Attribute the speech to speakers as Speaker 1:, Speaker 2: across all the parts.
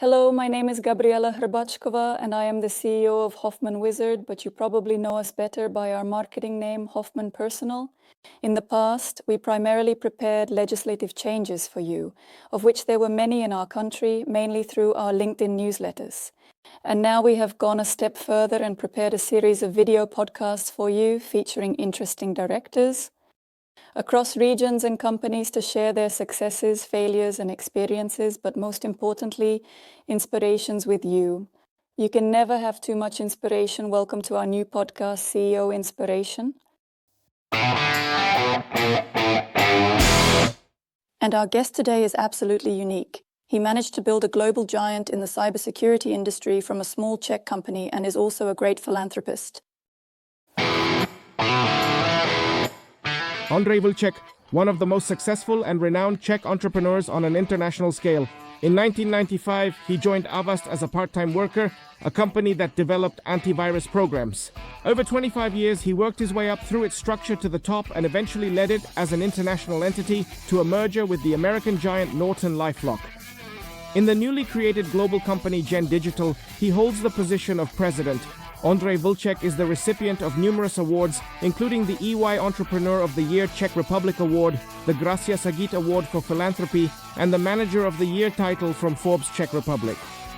Speaker 1: Hello, my name is Gabriela Hrbachkova and I am the CEO of Hoffman Wizard, but you probably know us better by our marketing name, Hoffman Personal. In the past, we primarily prepared legislative changes for you, of which there were many in our country, mainly through our LinkedIn newsletters. And now we have gone a step further and prepared a series of video podcasts for you featuring interesting directors across regions and companies to share their successes, failures, and experiences, but most importantly, inspirations with you. You can never have too much inspiration. Welcome to our new podcast, CEO Inspiration. And our guest today is absolutely unique. He managed to build a global giant in the cybersecurity industry from a small Czech company and is also a great philanthropist.
Speaker 2: Ondřej Vlček, one of the most successful and renowned Czech entrepreneurs on an international scale. In 1995, he joined Avast as a part-time worker, a company that developed antivirus programs. Over 25 years, he worked his way up through its structure to the top and eventually led it as an international entity to a merger with the American giant NortonLifeLock. In the newly created global company Gen Digital, he holds the position of president. Ondřej Vlček is the recipient of numerous awards, including the EY Entrepreneur of the Year Czech Republic Award, the Gratias Agit Award for Philanthropy, and the Manager of the Year title from Forbes Czech Republic.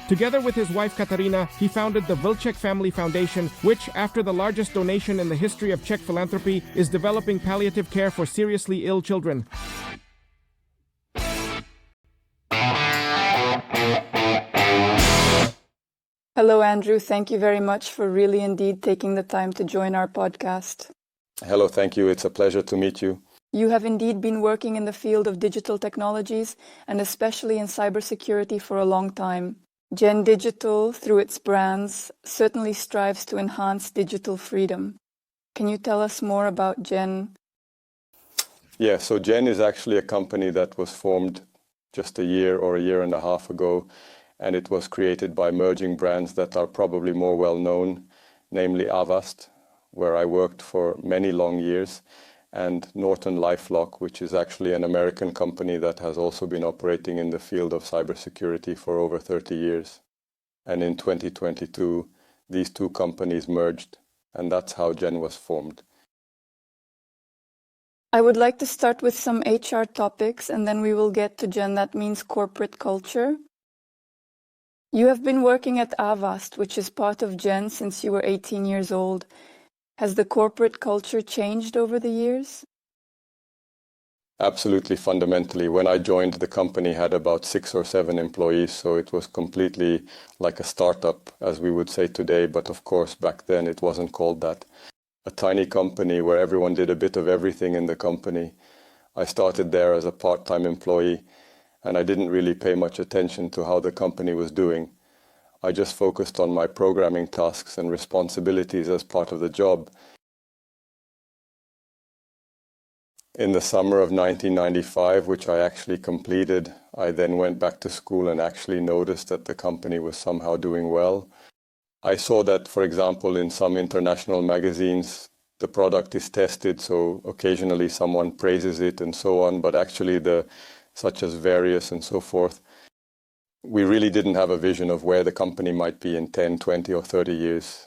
Speaker 2: Together with his wife Katarina, he founded the Vlček Family Foundation, which, after the largest donation in the history of Czech philanthropy, is developing palliative care for seriously ill children.
Speaker 1: Hello, Andrew. Thank you very much for really indeed taking the time to join our podcast.
Speaker 3: Hello, thank you. It's a pleasure to meet you.
Speaker 1: You have indeed been working in the field of digital technologies and especially in cybersecurity for a long time. Gen Digital, through its brands, certainly strives to enhance digital freedom. Can you tell us more about Gen?
Speaker 3: Yeah, so Gen is actually a company that was formed just a year or a year and a half ago. And it was created by merging brands that are probably more well known, namely Avast, where I worked for many long years, and NortonLifeLock, which is actually an American company that has also been operating in the field of cybersecurity for over 30 years. And in 2022, these two companies merged, and that's how Gen was formed.
Speaker 1: I would like to start with some HR topics, and then we will get to Gen. That means corporate culture. You have been working at Avast, which is part of Gen, since you were 18 years old. Has the corporate culture changed over the years?
Speaker 3: Absolutely, fundamentally. When I joined, the company had about 6 or 7 employees, so it was completely like a startup, as we would say today. But of course, back then it wasn't called that. A tiny company where everyone did a bit of everything in the company. I started there as a part-time employee, and I didn't really pay much attention to how the company was doing. I just focused on my programming tasks and responsibilities as part of the job. In the summer of 1995, which I actually completed, I then went back to school and actually noticed that the company was somehow doing well. I saw that, for example, in some international magazines, the product is tested, so occasionally someone praises it and so on, but actually such as Various and so forth, we really didn't have a vision of where the company might be in 10, 20 or 30 years.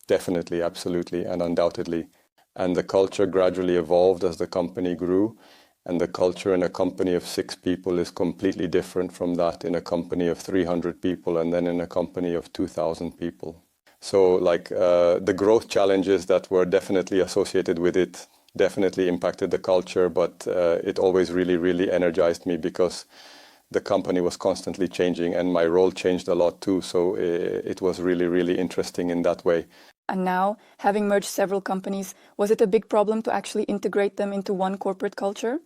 Speaker 3: Definitely, absolutely, and undoubtedly. And the culture gradually evolved as the company grew, and the culture in a company of 6 people is completely different from that in a company of 300 people and then in a company of 2,000 people. So the growth challenges that were definitely associated with it definitely impacted the culture, but it always really, really energized me because the company was constantly changing and my role changed a lot too. So it was really, really interesting in that way.
Speaker 1: And now, having merged several companies, was it a big problem to actually integrate them into one corporate culture?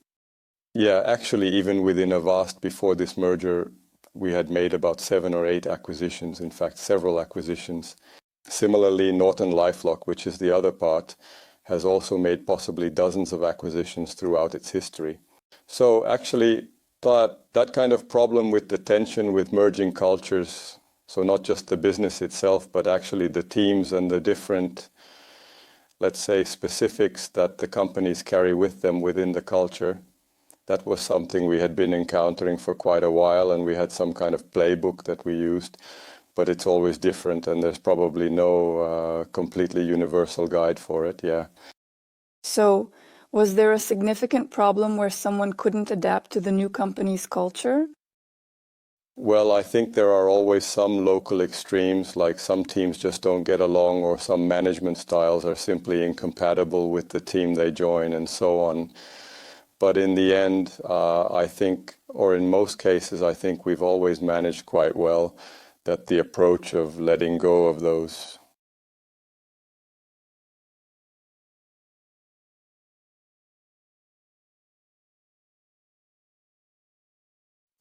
Speaker 3: Yeah, actually, even within Avast, before this merger, we had made about 7 or 8 acquisitions, in fact, several acquisitions. Similarly, NortonLifeLock, which is the other part, has also made possibly dozens of acquisitions throughout its history. So actually, that kind of problem with the tension with merging cultures, so not just the business itself, but actually the teams and the different, let's say, specifics that the companies carry with them within the culture, That was something we had been encountering for quite a while, and we had some kind of playbook that we used, but it's always different, and there's probably no completely universal guide for it, yeah.
Speaker 1: So, was there a significant problem where someone couldn't adapt to the new company's culture?
Speaker 3: Well, I think there are always some local extremes, like some teams just don't get along, or some management styles are simply incompatible with the team they join, and so on. But in the end, I think, or in most cases, I think we've always managed quite well that the approach of letting go of those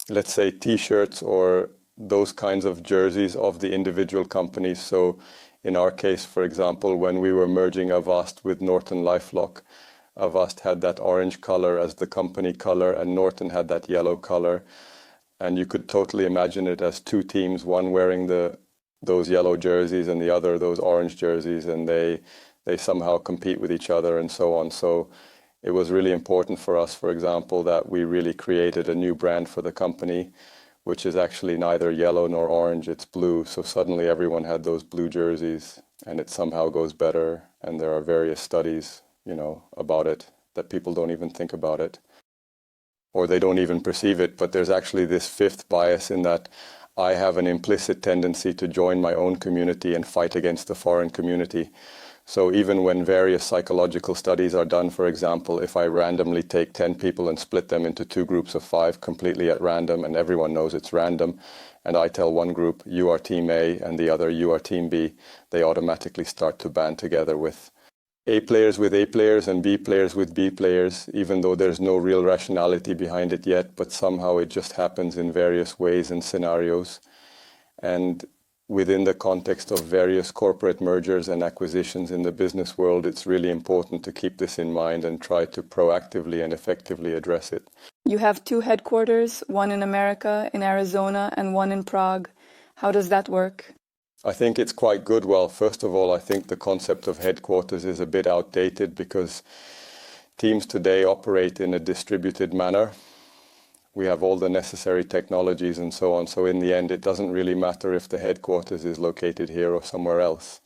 Speaker 3: let's say t-shirts or those kinds of jerseys of the individual companies. So in our case, for example, when we were merging Avast with NortonLifeLock, Avast had that orange color as the company color, and Norton had that yellow color. And you could totally imagine it as two teams, one wearing those yellow jerseys and the other those orange jerseys, and they somehow compete with each other and so on. So it was really important for us, for example, that we really created a new brand for the company, which is actually neither yellow nor orange, it's blue. So suddenly everyone had those blue jerseys, and it somehow goes better. And there are various studies, about it, that people don't even think about it, or they don't even perceive it. But there's actually this fifth bias in that I have an implicit tendency to join my own community and fight against the foreign community. So even when various psychological studies are done, for example, if I randomly take 10 people and split them into two groups of 5 completely at random, and everyone knows it's random, and I tell one group, you are team A, and the other, you are team B, they automatically start to band together with A players with A players and B players with B players, even though there's no real rationality behind it yet, but somehow it just happens in various ways and scenarios. And within the context of various corporate mergers and acquisitions in the business world, it's really important to keep this in mind and try to proactively and effectively address it.
Speaker 1: You have 2 headquarters, one in America, in Arizona, and one in Prague. How does that work?
Speaker 3: I think it's quite good. Well, first of all, I think the concept of headquarters is a bit outdated because teams today operate in a distributed manner. We have all the necessary technologies and so on. So in the end, it doesn't really matter if the headquarters is located here or somewhere else.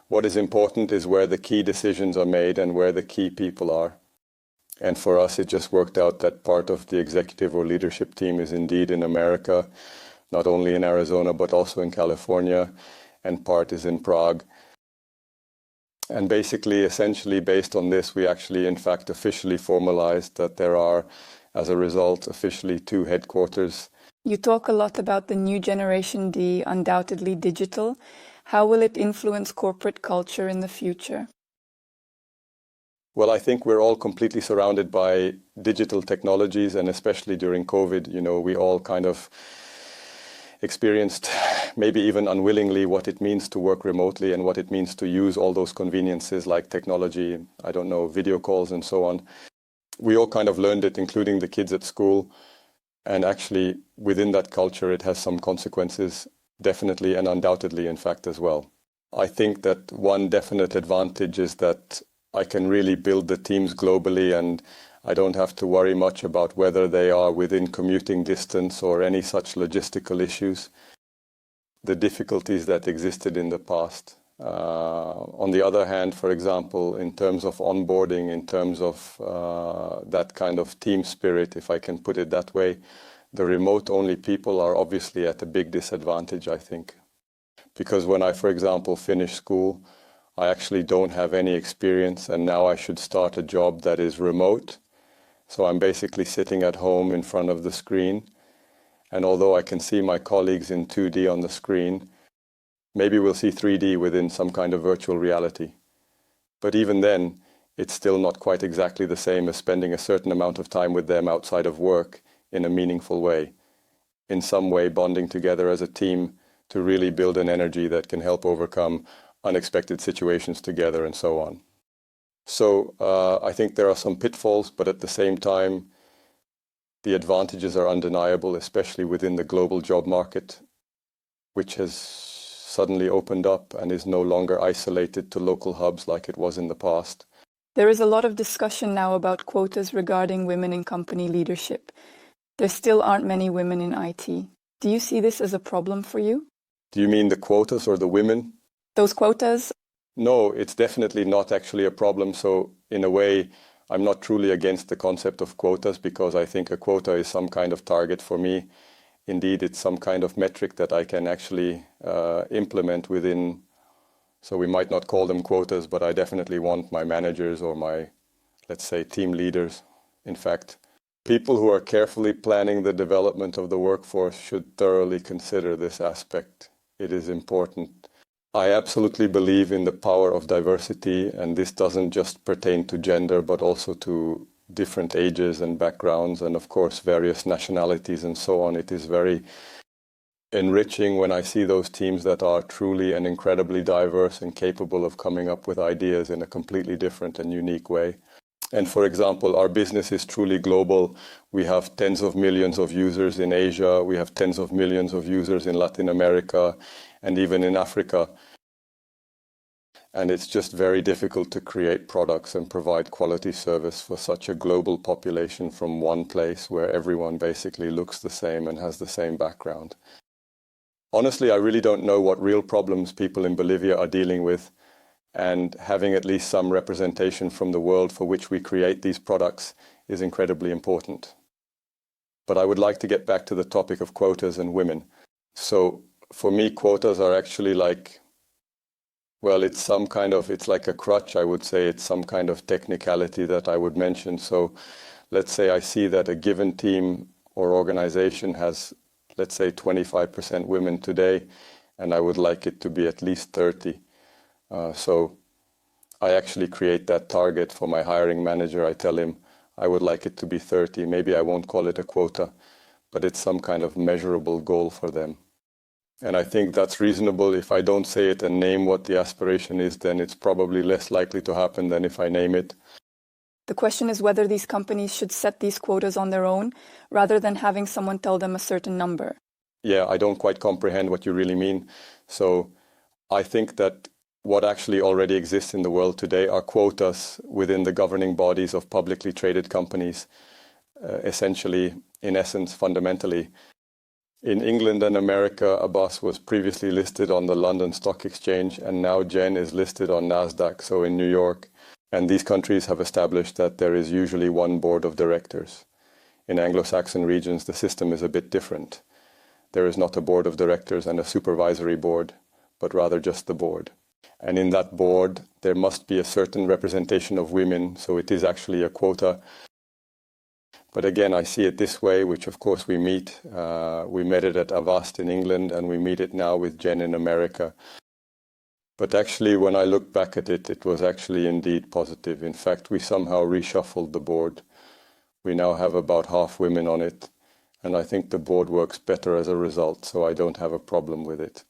Speaker 3: What is important is where the key decisions are made and where the key people are. And for us, it just worked out that part of the executive or leadership team is indeed in America, not only in Arizona, but also in California, and part is in Prague. And basically, essentially based on this, we actually, in fact, officially formalized that there are, as a result, officially 2 headquarters.
Speaker 1: You talk a lot about the new Generation D, undoubtedly digital. How will it influence corporate culture in the future?
Speaker 3: Well, I think we're all completely surrounded by digital technologies, and especially during COVID, we all kind of experienced, maybe even unwillingly, what it means to work remotely and what it means to use all those conveniences like technology, video calls and so on. We all kind of learned it, including the kids at school. And actually, within that culture, it has some consequences, definitely and undoubtedly, in fact, as well. I think that one definite advantage is that I can really build the teams globally, and I don't have to worry much about whether they are within commuting distance or any such logistical issues, the difficulties that existed in the past. On the other hand, for example, in terms of onboarding, in terms of that kind of team spirit, if I can put it that way, the remote-only people are obviously at a big disadvantage, I think. Because when I, for example, finish school, I actually don't have any experience, and now I should start a job that is remote. So I'm basically sitting at home in front of the screen, and although I can see my colleagues in 2D on the screen, maybe we'll see 3D within some kind of virtual reality. But even then, it's still not quite exactly the same as spending a certain amount of time with them outside of work in a meaningful way, in some way bonding together as a team to really build an energy that can help overcome unexpected situations together and so on. So I think there are some pitfalls, but at the same time, the advantages are undeniable, especially within the global job market, which has suddenly opened up and is no longer isolated to local hubs like it was in the past.
Speaker 1: There is a lot of discussion now about quotas regarding women in company leadership. There still aren't many women in IT. Do you see this as a problem for you?
Speaker 3: Do you mean the quotas or the women?
Speaker 1: Those quotas?
Speaker 3: No, it's definitely not actually a problem. So in a way, I'm not truly against the concept of quotas because I think a quota is some kind of target for me. Indeed, it's some kind of metric that I can actually implement within. So we might not call them quotas, but I definitely want my managers or my, let's say, team leaders. In fact, people who are carefully planning the development of the workforce should thoroughly consider this aspect. It is important. I absolutely believe in the power of diversity, and this doesn't just pertain to gender, but also to different ages and backgrounds, and of course various nationalities and so on. It is very enriching when I see those teams that are truly and incredibly diverse and capable of coming up with ideas in a completely different and unique way. And for example, our business is truly global. We have tens of millions of users in Asia. We have tens of millions of users in Latin America and even in Africa. And it's just very difficult to create products and provide quality service for such a global population from one place where everyone basically looks the same and has the same background. Honestly, I really don't know what real problems people in Bolivia are dealing with, and having at least some representation from the world for which we create these products is incredibly important. But I would like to get back to the topic of quotas and women. So for me, quotas are actually like, well, it's like a crutch, I would say. It's some kind of technicality that I would mention. So let's say I see that a given team or organization has, let's say, 25% women today, and I would like it to be at least 30. So I actually create that target for my hiring manager. I tell him I would like it to be 30. Maybe I won't call it a quota, but it's some kind of measurable goal for them. And I think that's reasonable. If I don't say it and name what the aspiration is, then it's probably less likely to happen than if I name it.
Speaker 1: The question is whether these companies should set these quotas on their own rather than having someone tell them a certain number.
Speaker 3: Yeah, I don't quite comprehend what you really mean. So I think that what actually already exists in the world today are quotas within the governing bodies of publicly traded companies, essentially, in essence, fundamentally. In England and America, Avast was previously listed on the London Stock Exchange, and now Gen is listed on NASDAQ, so in New York. And these countries have established that there is usually one board of directors. In Anglo-Saxon regions, the system is a bit different. There is not a board of directors and a supervisory board, but rather just the board. And in that board, there must be a certain representation of women, so it is actually a quota. But again, I see it this way, which of course we meet. We met it at Avast in England, and we meet it now with Gen in America. But actually, when I look back at it, it was actually indeed positive. In fact, we somehow reshuffled the board. We now have about half women on it, and I think the board works better as a result, so I don't have a problem with it.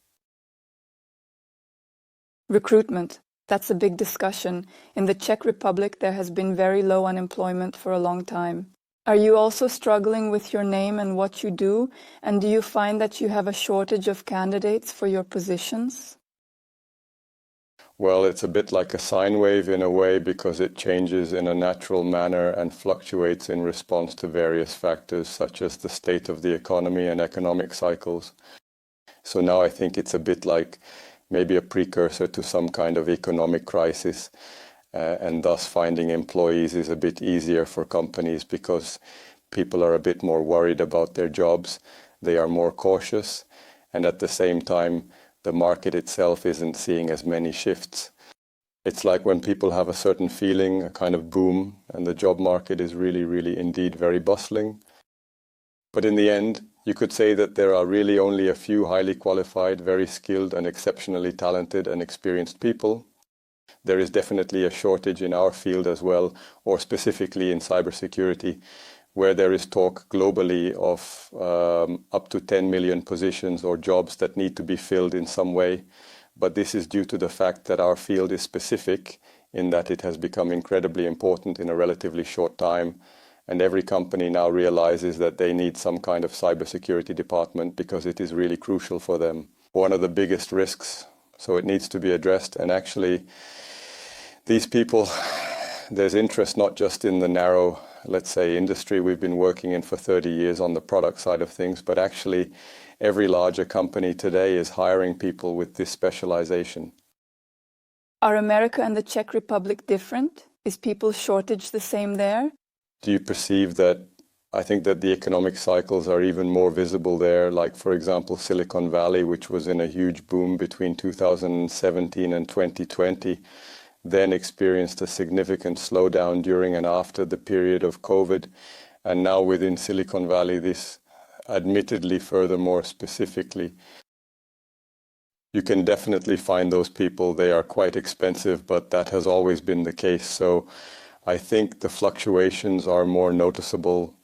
Speaker 1: Recruitment. That's a big discussion. In the Czech Republic, there has been very low unemployment for a long time. Are you also struggling with your name and what you do? And do you find that you have a shortage of candidates for your positions?
Speaker 3: Well, it's a bit like a sine wave in a way because it changes in a natural manner and fluctuates in response to various factors such as the state of the economy and economic cycles. So now I think it's a bit like maybe a precursor to some kind of economic crisis. And thus finding employees is a bit easier for companies because people are a bit more worried about their jobs. They are more cautious. And at the same time, the market itself isn't seeing as many shifts. It's like when people have a certain feeling, a kind of boom, and the job market is really, really indeed very bustling. But in the end, you could say that there are really only a few highly qualified, very skilled and exceptionally talented and experienced people. There is definitely a shortage in our field as well, or specifically in cybersecurity, where there is talk globally of up to 10 million positions or jobs that need to be filled in some way. But this is due to the fact that our field is specific in that it has become incredibly important in a relatively short time. And every company now realizes that they need some kind of cybersecurity department because it is really crucial for them. One of the biggest risks, so it needs to be addressed. And actually, these people, there's interest not just in the narrow, let's say, industry we've been working in for 30 years on the product side of things, but actually every larger company today is hiring people with this specialization.
Speaker 1: Are America and the Czech Republic different? Is people shortage the same there?
Speaker 3: Do you perceive that? I think that the economic cycles are even more visible there, like, for example, Silicon Valley, which was in a huge boom between 2017 and 2020, then experienced a significant slowdown during and after the period of COVID. And now within Silicon Valley, this admittedly furthermore specifically, you can definitely find those people. They are quite expensive, but that has always been the case. So I think the fluctuations are more noticeable.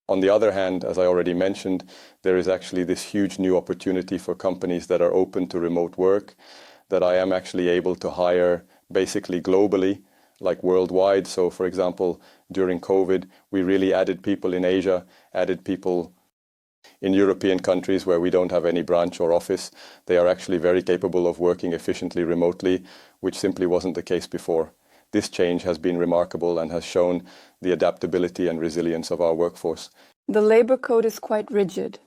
Speaker 3: On the other hand, as I already mentioned, there is actually this huge new opportunity for companies that are open to remote work, that I am actually able to hire basically globally, like worldwide. So for example, during COVID, we really added people in Asia, added people in European countries where we don't have any branch or office. They are actually very capable of working efficiently remotely, which simply wasn't the case before. This change has been remarkable and has shown the adaptability and resilience of our workforce.
Speaker 1: The labor code is quite rigid.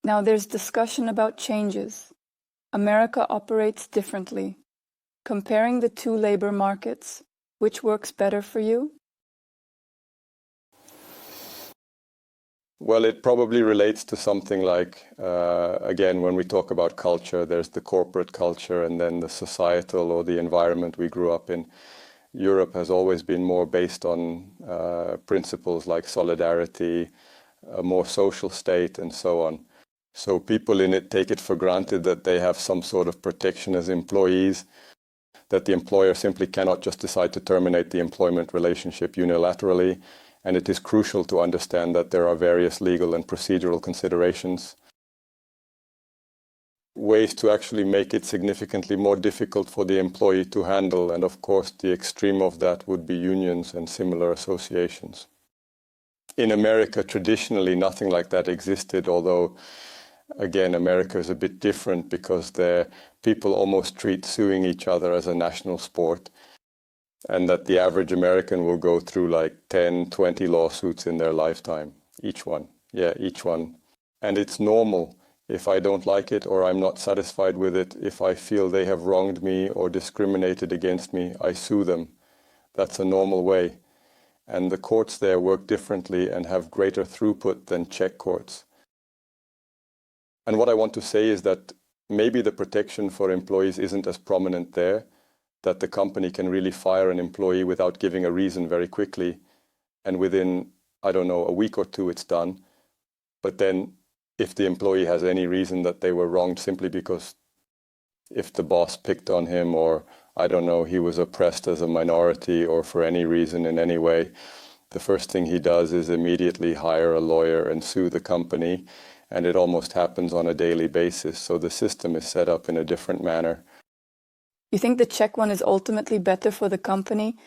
Speaker 1: Now there's discussion about changes. America operates differently. Comparing the two labor markets, which works better for you?
Speaker 3: Well, it probably relates to something like, again, when we talk about culture, there's the corporate culture and then the societal or the environment we grew up in. Europe has always been more based on principles like solidarity, a more social state, and so on. So people in it take it for granted that they have some sort of protection as employees, that the employer simply cannot just decide to terminate the employment relationship unilaterally. And it is crucial to understand that there are various legal and procedural considerations, ways to actually make it significantly more difficult for the employee to handle. And of course, the extreme of that would be unions and similar associations. In America, traditionally, nothing like that existed, although, again, America is a bit different because there people almost treat suing each other as a national sport. And that the average American will go through like 10, 20 lawsuits in their lifetime. Each one. Yeah, each one. And it's normal. If I don't like it or I'm not satisfied with it, if I feel they have wronged me or discriminated against me, I sue them. That's a normal way. And the courts there work differently and have greater throughput than Czech courts. And what I want to say is that maybe the protection for employees isn't as prominent there, that the company can really fire an employee without giving a reason very quickly. And within, I don't know, a week or two, it's done. But then if the employee has any reason that they were wronged simply because if the boss picked on him or, I don't know, he was oppressed as a minority or for any reason in any way, the first thing he does is immediately hire a lawyer and sue the company. And it almost happens on a daily basis. So the system is set up in a different manner.
Speaker 1: You think the Czech one is ultimately better for the company?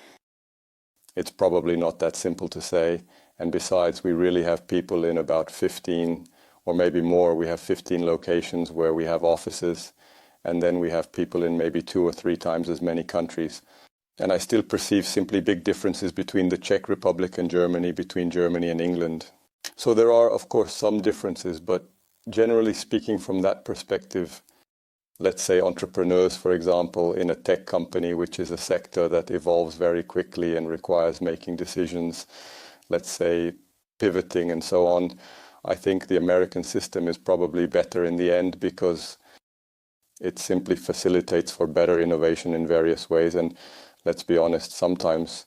Speaker 3: It's probably not that simple to say. And besides, we really have people in about 15 or maybe more. We have 15 locations where we have offices. And then we have people in maybe 2 or 3 times as many countries. And I still perceive simply big differences between the Czech Republic and Germany, between Germany and England. So there are, of course, some differences. But generally speaking, from that perspective, let's say entrepreneurs, for example, in a tech company, which is a sector that evolves very quickly and requires making decisions, let's say pivoting and so on. I think the American system is probably better in the end because it simply facilitates for better innovation in various ways. And let's be honest, sometimes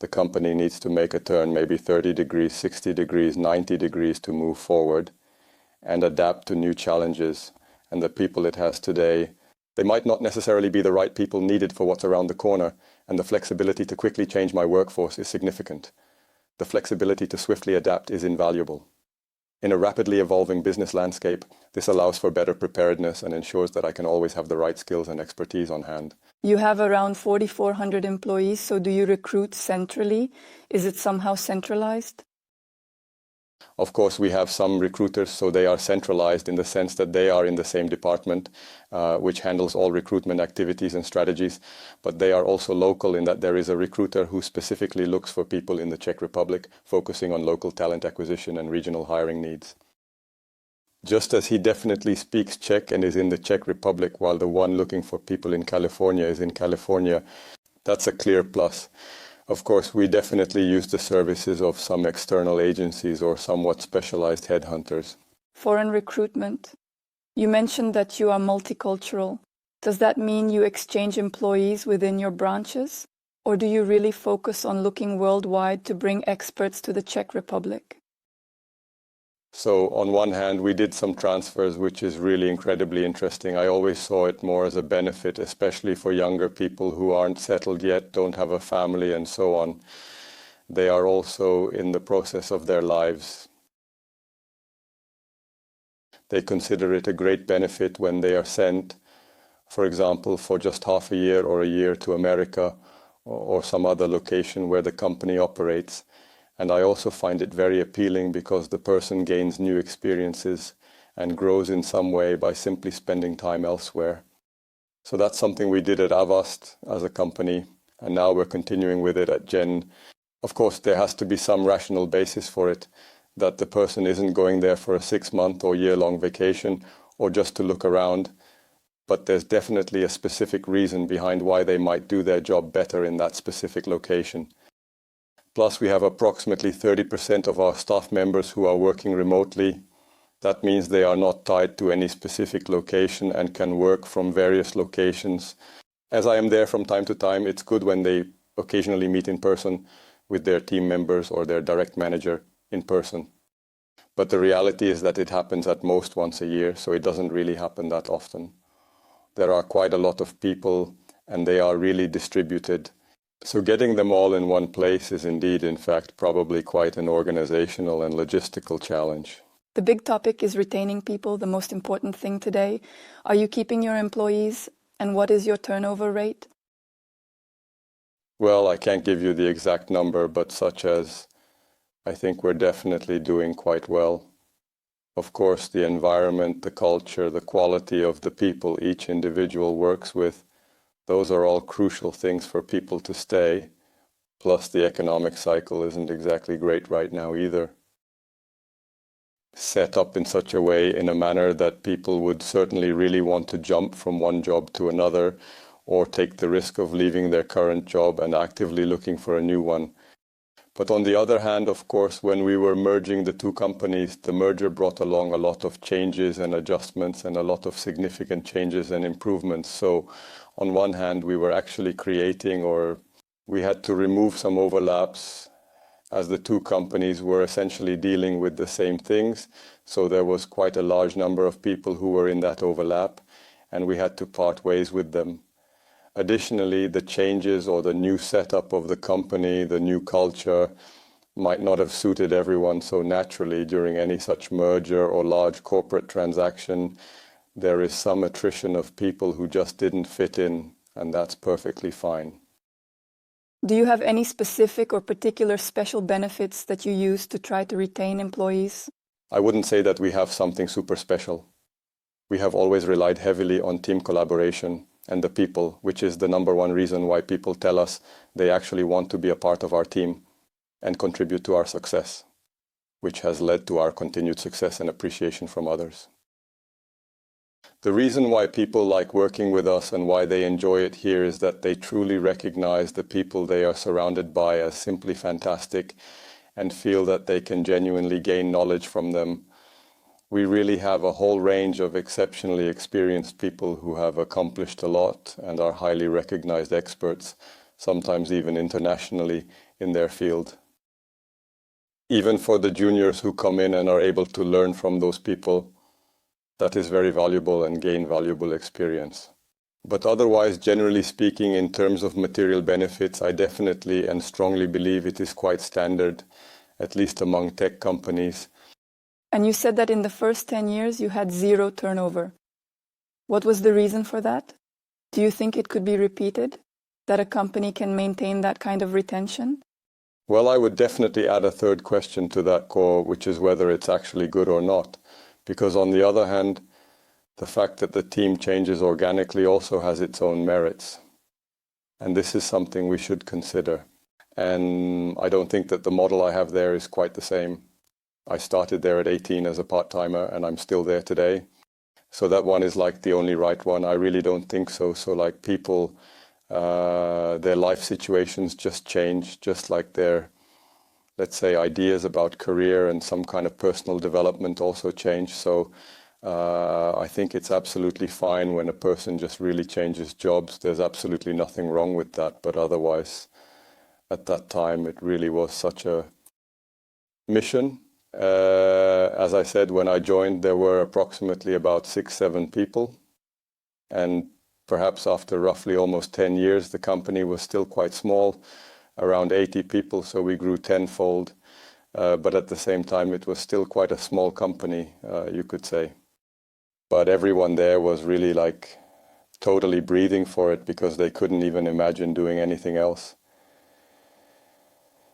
Speaker 3: the company needs to make a turn, maybe 30 degrees, 60 degrees, 90 degrees to move forward and adapt to new challenges. And the people it has today, they might not necessarily be the right people needed for what's around the corner. And the flexibility to quickly change my workforce is significant. The flexibility to swiftly adapt is invaluable. In a rapidly evolving business landscape, this allows for better preparedness and ensures that I can always have the right skills and expertise on hand.
Speaker 1: You have around 4,400 employees, so do you recruit centrally? Is it somehow centralized?
Speaker 3: Of course, we have some recruiters, so they are centralized in the sense that they are in the same department, which handles all recruitment activities and strategies. But they are also local in that there is a recruiter who specifically looks for people in the Czech Republic, focusing on local talent acquisition and regional hiring needs. Just as he definitely speaks Czech and is in the Czech Republic, while the one looking for people in California is in California, that's a clear plus. Of course, we definitely use the services of some external agencies or somewhat specialized headhunters.
Speaker 1: Foreign recruitment. You mentioned that you are multicultural. Does that mean you exchange employees within your branches? Or do you really focus on looking worldwide to bring experts to the Czech Republic?
Speaker 3: So on one hand, we did some transfers, which is really incredibly interesting. I always saw it more as a benefit, especially for younger people who aren't settled yet, don't have a family and so on. They are also in the process of their lives. They consider it a great benefit when they are sent, for example, for just half a year or a year to America or some other location where the company operates. And I also find it very appealing because the person gains new experiences and grows in some way by simply spending time elsewhere. So that's something we did at Avast as a company, and now we're continuing with it at Gen. Of course, there has to be some rational basis for it, that the person isn't going there for a 6-month or year-long vacation or just to look around, but there's definitely a specific reason behind why they might do their job better in that specific location. Plus, we have approximately 30% of our staff members who are working remotely. That means they are not tied to any specific location and can work from various locations. As I am there from time to time, it's good when they occasionally meet in person with their team members or their direct manager in person. But the reality is that it happens at most once a year, so it doesn't really happen that often. There are quite a lot of people, and they are really distributed. So getting them all in one place is indeed, in fact, probably quite an organizational and logistical challenge.
Speaker 1: The big topic is retaining people, the most important thing today. Are you keeping your employees, and what is your turnover rate?
Speaker 3: Well, I can't give you the exact number, but such as I think we're definitely doing quite well. Of course, the environment, the culture, the quality of the people each individual works with, those are all crucial things for people to stay. Plus, the economic cycle isn't exactly great right now either. Set up in such a way, in a manner that people would certainly really want to jump from one job to another or take the risk of leaving their current job and actively looking for a new one. But on the other hand, of course, when we were merging the two companies, the merger brought along a lot of changes and adjustments and a lot of significant changes and improvements. So on one hand, we were actually creating, or we had to remove some overlaps as the two companies were essentially dealing with the same things. So there was quite a large number of people who were in that overlap, and we had to part ways with them. Additionally, the changes or the new setup of the company, the new culture, might not have suited everyone so naturally during any such merger or large corporate transaction. There is some attrition of people who just didn't fit in, and that's perfectly fine.
Speaker 1: Do you have any specific or particular special benefits that you use to try to retain employees?
Speaker 3: I wouldn't say that we have something super special. We have always relied heavily on team collaboration and the people, which is the number one reason why people tell us they actually want to be a part of our team and contribute to our success, which has led to our continued success and appreciation from others. The reason why people like working with us and why they enjoy it here is that they truly recognize the people they are surrounded by as simply fantastic and feel that they can genuinely gain knowledge from them. We really have a whole range of exceptionally experienced people who have accomplished a lot and are highly recognized experts, sometimes even internationally, in their field. Even for the juniors who come in and are able to learn from those people, that is very valuable and gain valuable experience. But otherwise, generally speaking, in terms of material benefits, I definitely and strongly believe it is quite standard, at least among tech companies.
Speaker 1: And you said that in the first 10 years you had 0 turnover. What was the reason for that? Do you think it could be repeated, that a company can maintain that kind of retention?
Speaker 3: Well, I would definitely add a third question to that core, which is whether it's actually good or not. Because on the other hand, the fact that the team changes organically also has its own merits. And this is something we should consider. And I don't think that the model I have there is quite the same. I started there at 18 as a part-timer, and I'm still there today. So that one is like the only right one. I really don't think so. So like people, their life situations just change, just like their, let's say, ideas about career and some kind of personal development also change. So I think it's absolutely fine when a person just really changes jobs. There's absolutely nothing wrong with that. But otherwise, at that time, it really was such a mission. As I said, when I joined, there were approximately about 6-7 people. And perhaps after roughly almost 10 years, the company was still quite small, around 80 people. So we grew tenfold. But at the same time, it was still quite a small company, you could say. But everyone there was really like totally breathing for it because they couldn't even imagine doing anything else.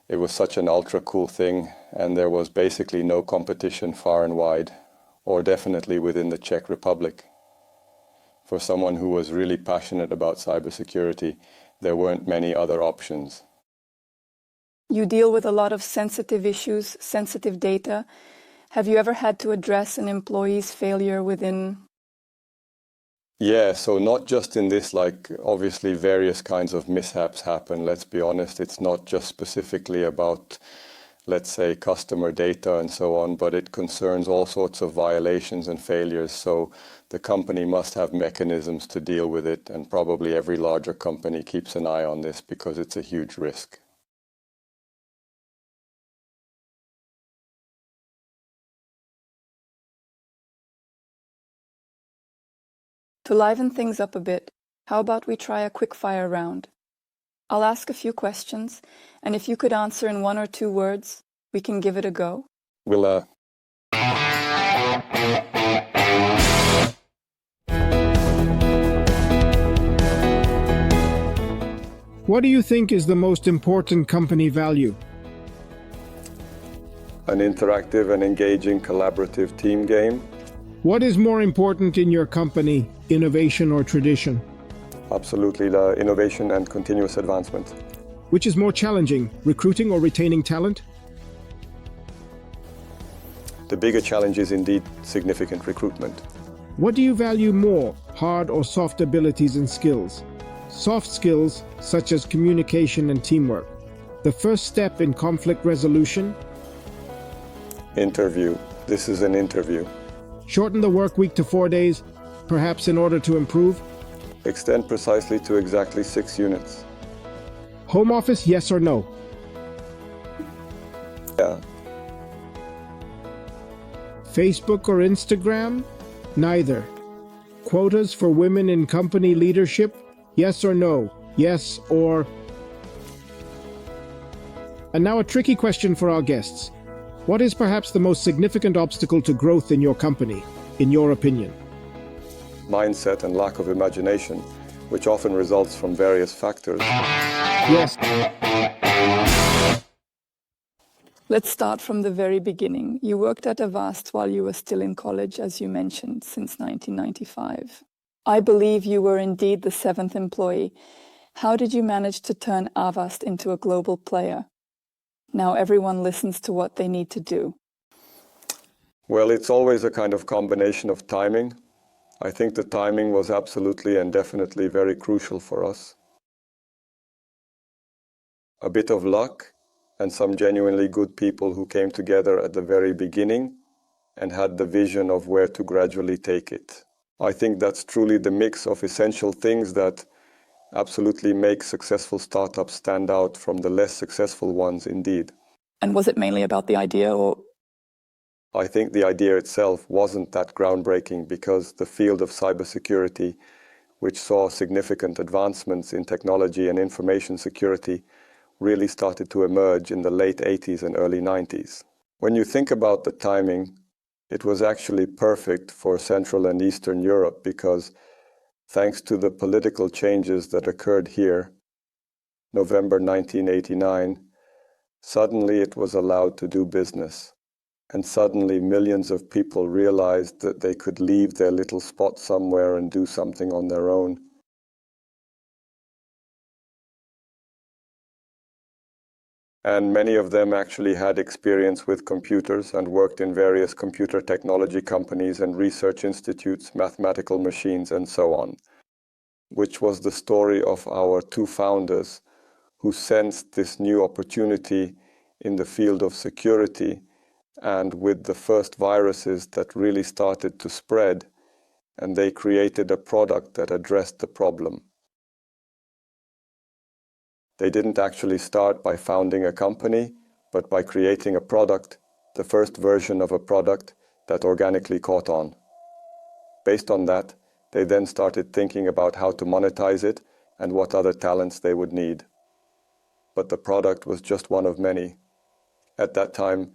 Speaker 3: It was such an ultra cool thing, and there was basically no competition far and wide, or definitely within the Czech Republic. For someone who was really passionate about cybersecurity, there weren't many other options.
Speaker 1: You deal with a lot of sensitive issues, sensitive data. Have you ever had to address an employee's failure within?
Speaker 3: Yeah, so not just in this, like obviously various kinds of mishaps happen, let's be honest. It's not just specifically about, let's say, customer data and so on, but it concerns all sorts of violations and failures. So the company must have mechanisms to deal with it, and probably every larger company keeps an eye on this because it's a huge risk.
Speaker 1: To liven things up a bit, how about we try a quick fire round? I'll ask a few questions, and if you could answer in 1 or 2 words, we can give it a go.
Speaker 3: We'll
Speaker 2: What do you think is the most important company value?
Speaker 3: an interactive and engaging collaborative team game.
Speaker 2: What is more important in your company, innovation or tradition?
Speaker 3: Absolutely, the innovation and continuous advancement.
Speaker 2: Which is more challenging, recruiting or retaining talent?
Speaker 3: The bigger challenge is indeed significant recruitment.
Speaker 2: What do you value more, hard or soft abilities and skills? Soft skills, such as communication and teamwork. The first step in conflict resolution?
Speaker 3: Interview. This is an interview.
Speaker 2: Shorten the work week to 4 days, perhaps in order to improve?
Speaker 3: Extend precisely to exactly 6 units.
Speaker 2: Home office, yes or no?
Speaker 3: Yeah.
Speaker 2: Facebook or Instagram? Neither. Quotas for women in company leadership? Yes or no? Yes or... And now a tricky question for our guests. What is perhaps the most significant obstacle to growth in your company, in your opinion?
Speaker 3: Mindset and lack of imagination, which often results from various factors.
Speaker 2: Yes.
Speaker 1: Let's start from the very beginning. You worked at Avast while you were still in college, as you mentioned, since 1995. I believe you were indeed the 7th employee. How did you manage to turn Avast into a global player? Now everyone listens to what they need to do.
Speaker 3: Well, it's always a kind of combination of timing. I think the timing was absolutely and definitely very crucial for us. A bit of luck and some genuinely good people who came together at the very beginning and had the vision of where to gradually take it. I think that's truly the mix of essential things that absolutely make successful startups stand out from the less successful ones indeed.
Speaker 1: And was it mainly about the idea, or?
Speaker 3: I think the idea itself wasn't that groundbreaking because the field of cybersecurity, which saw significant advancements in technology and information security, really started to emerge in the late 80s and early 90s. When you think about the timing, it was actually perfect for Central and Eastern Europe because thanks to the political changes that occurred here, November 1989, Suddenly it was allowed to do business. And suddenly millions of people realized that they could leave their little spot somewhere and do something on their own. And many of them actually had experience with computers and worked in various computer technology companies and research institutes, mathematical machines, and so on, which was the story of our two founders who sensed this new opportunity in the field of security, and with the first viruses that really started to spread, and they created a product that addressed the problem. They didn't actually start by founding a company, but by creating a product, the first version of a product that organically caught on. Based on that, they then started thinking about how to monetize it and what other talents they would need. But the product was just one of many. At that time,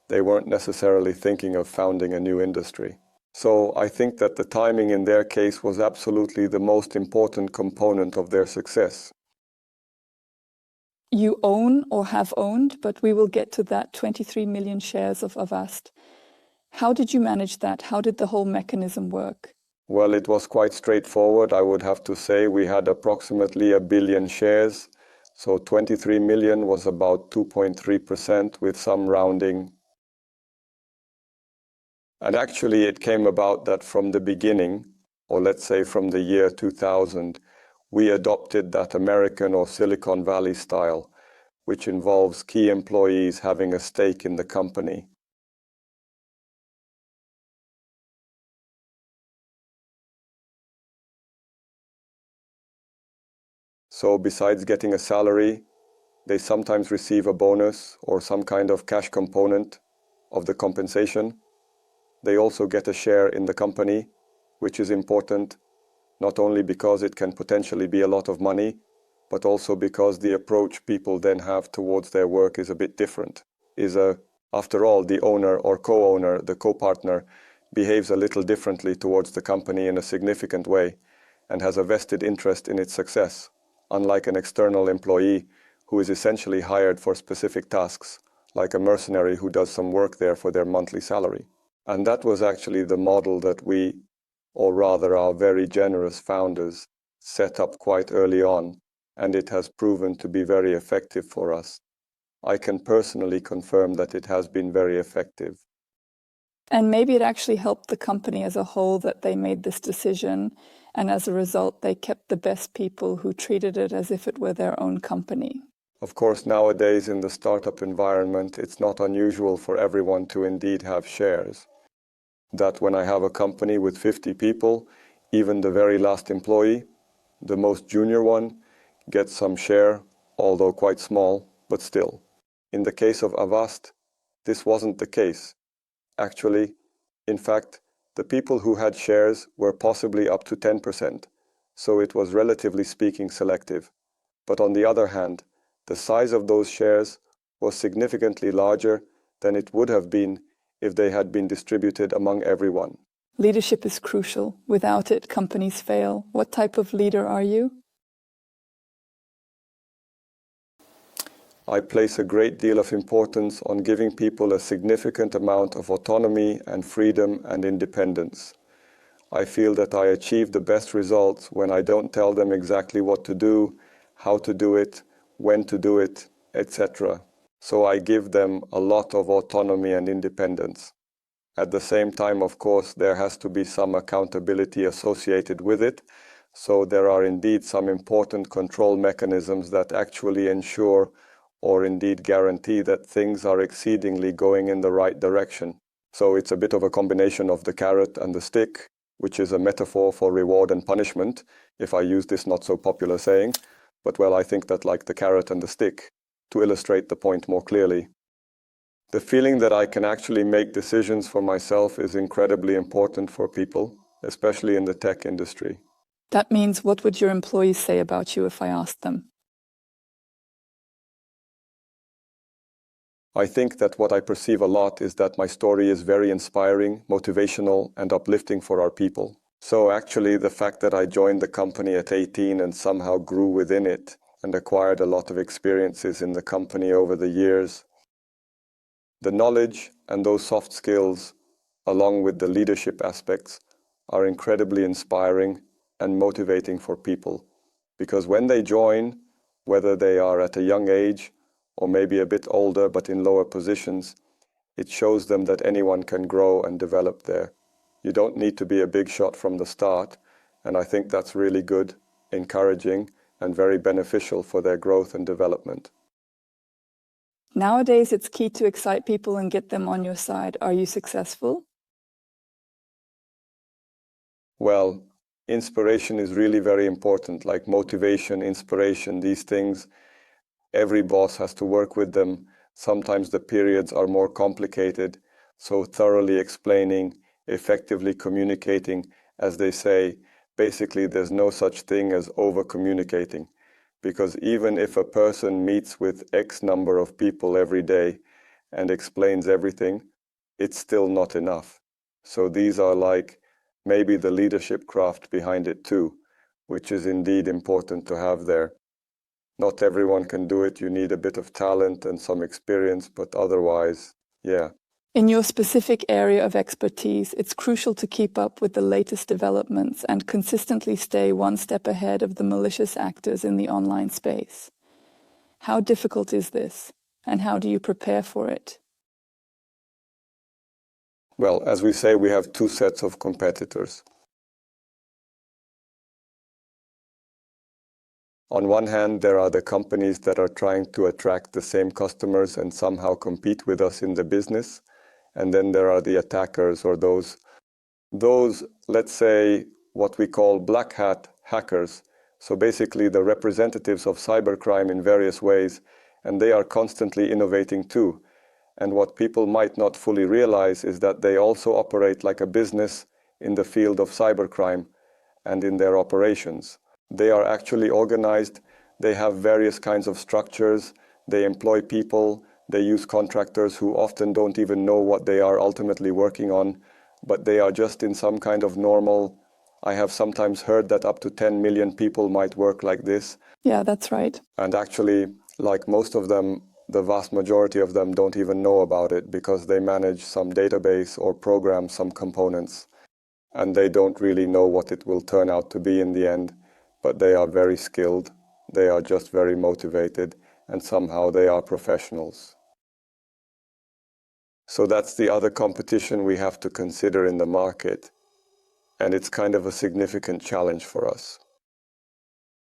Speaker 3: they weren't necessarily thinking of founding a new industry. So I think that the timing in their case was absolutely the most important component of their success.
Speaker 1: You own or have owned, but we will get to that, 23 million shares of Avast. How did you manage that? How did the whole mechanism work?
Speaker 3: Well, it was quite straightforward, I would have to say. We had approximately 1 billion shares, so 23 million was about 2.3% with some rounding. And actually it came about that from the beginning, or let's say from the year 2000, we adopted that American or Silicon Valley style, which involves key employees having a stake in the company. So besides getting a salary, they sometimes receive a bonus or some kind of cash component of the compensation. They also get a share in the company, which is important, not only because it can potentially be a lot of money, but also because the approach people then have towards their work is a bit different. After all, the owner or co-owner, the co-partner, behaves a little differently towards the company in a significant way and has a vested interest in its success, unlike an external employee who is essentially hired for specific tasks, like a mercenary who does some work there for their monthly salary. And that was actually the model that we, or rather our very generous founders, set up quite early on, and it has proven to be very effective for us. I can personally confirm that it has been very effective.
Speaker 1: And maybe it actually helped the company as a whole that they made this decision, and as a result, they kept the best people who treated it as if it were their own company.
Speaker 3: Of course, nowadays in the startup environment, it's not unusual for everyone to indeed have shares. That when I have a company with 50 people, even the very last employee, the most junior one, gets some share, although quite small, but still. In the case of Avast, this wasn't the case. Actually, in fact, the people who had shares were possibly up to 10%, so it was relatively speaking selective. But on the other hand, the size of those shares was significantly larger than it would have been if they had been distributed among everyone.
Speaker 1: Leadership is crucial. Without it, companies fail. What type of leader are you?
Speaker 3: I place a great deal of importance on giving people a significant amount of autonomy and freedom and independence. I feel that I achieve the best results when I don't tell them exactly what to do, how to do it, when to do it, etc. So I give them a lot of autonomy and independence. At the same time, of course, there has to be some accountability associated with it. So there are indeed some important control mechanisms that actually ensure or indeed guarantee that things are exceedingly going in the right direction. So it's a bit of a combination of the carrot and the stick, which is a metaphor for reward and punishment, if I use this not so popular saying. But well, I think that like the carrot and the stick, to illustrate the point more clearly. The feeling that I can actually make decisions for myself is incredibly important for people, especially in the tech industry.
Speaker 1: That means, what would your employees say about you if I asked them?
Speaker 3: I think that what I perceive a lot is that my story is very inspiring, motivational, and uplifting for our people. So actually, the fact that I joined the company at 18 and somehow grew within it and acquired a lot of experiences in the company over the years. The knowledge and those soft skills, along with the leadership aspects, are incredibly inspiring and motivating for people, because when they join, whether they are at a young age or maybe a bit older but in lower positions, it shows them that anyone can grow and develop there. You don't need to be a big shot from the start, and I think that's really good, encouraging, and very beneficial for their growth and development.
Speaker 1: Nowadays, it's key to excite people and get them on your side. Are you successful?
Speaker 3: Well, inspiration is really very important, like motivation, inspiration, these things. Every boss has to work with them. Sometimes the periods are more complicated, so thoroughly explaining, effectively communicating, as they say, basically there's no such thing as over-communicating, because even if a person meets with X number of people every day and explains everything, it's still not enough. So these are like maybe the leadership craft behind it too, which is indeed important to have there. Not everyone can do it. You need a bit of talent and some experience, but otherwise, yeah.
Speaker 1: In your specific area of expertise, it's crucial to keep up with the latest developments and consistently stay one step ahead of the malicious actors in the online space. How difficult is this, and how do you prepare for it?
Speaker 3: Well, as we say, we have two sets of competitors. On one hand, there are the companies that are trying to attract the same customers and somehow compete with us in the business. And then there are the attackers, or those, let's say, what we call black hat hackers. So basically the representatives of cybercrime in various ways, and they are constantly innovating too. And what people might not fully realize is that they also operate like a business in the field of cybercrime and in their operations. They are actually organized, they have various kinds of structures, they employ people, they use contractors who often don't even know what they are ultimately working on, but they are just in some kind of normal. I have sometimes heard that up to 10 million people might work like this.
Speaker 1: Yeah, that's right.
Speaker 3: And actually, like most of them, the vast majority of them don't even know about it because they manage some database or program some components, and they don't really know what it will turn out to be in the end. But they are very skilled, they are just very motivated, and somehow they are professionals. So that's the other competition we have to consider in the market, and it's kind of a significant challenge for us.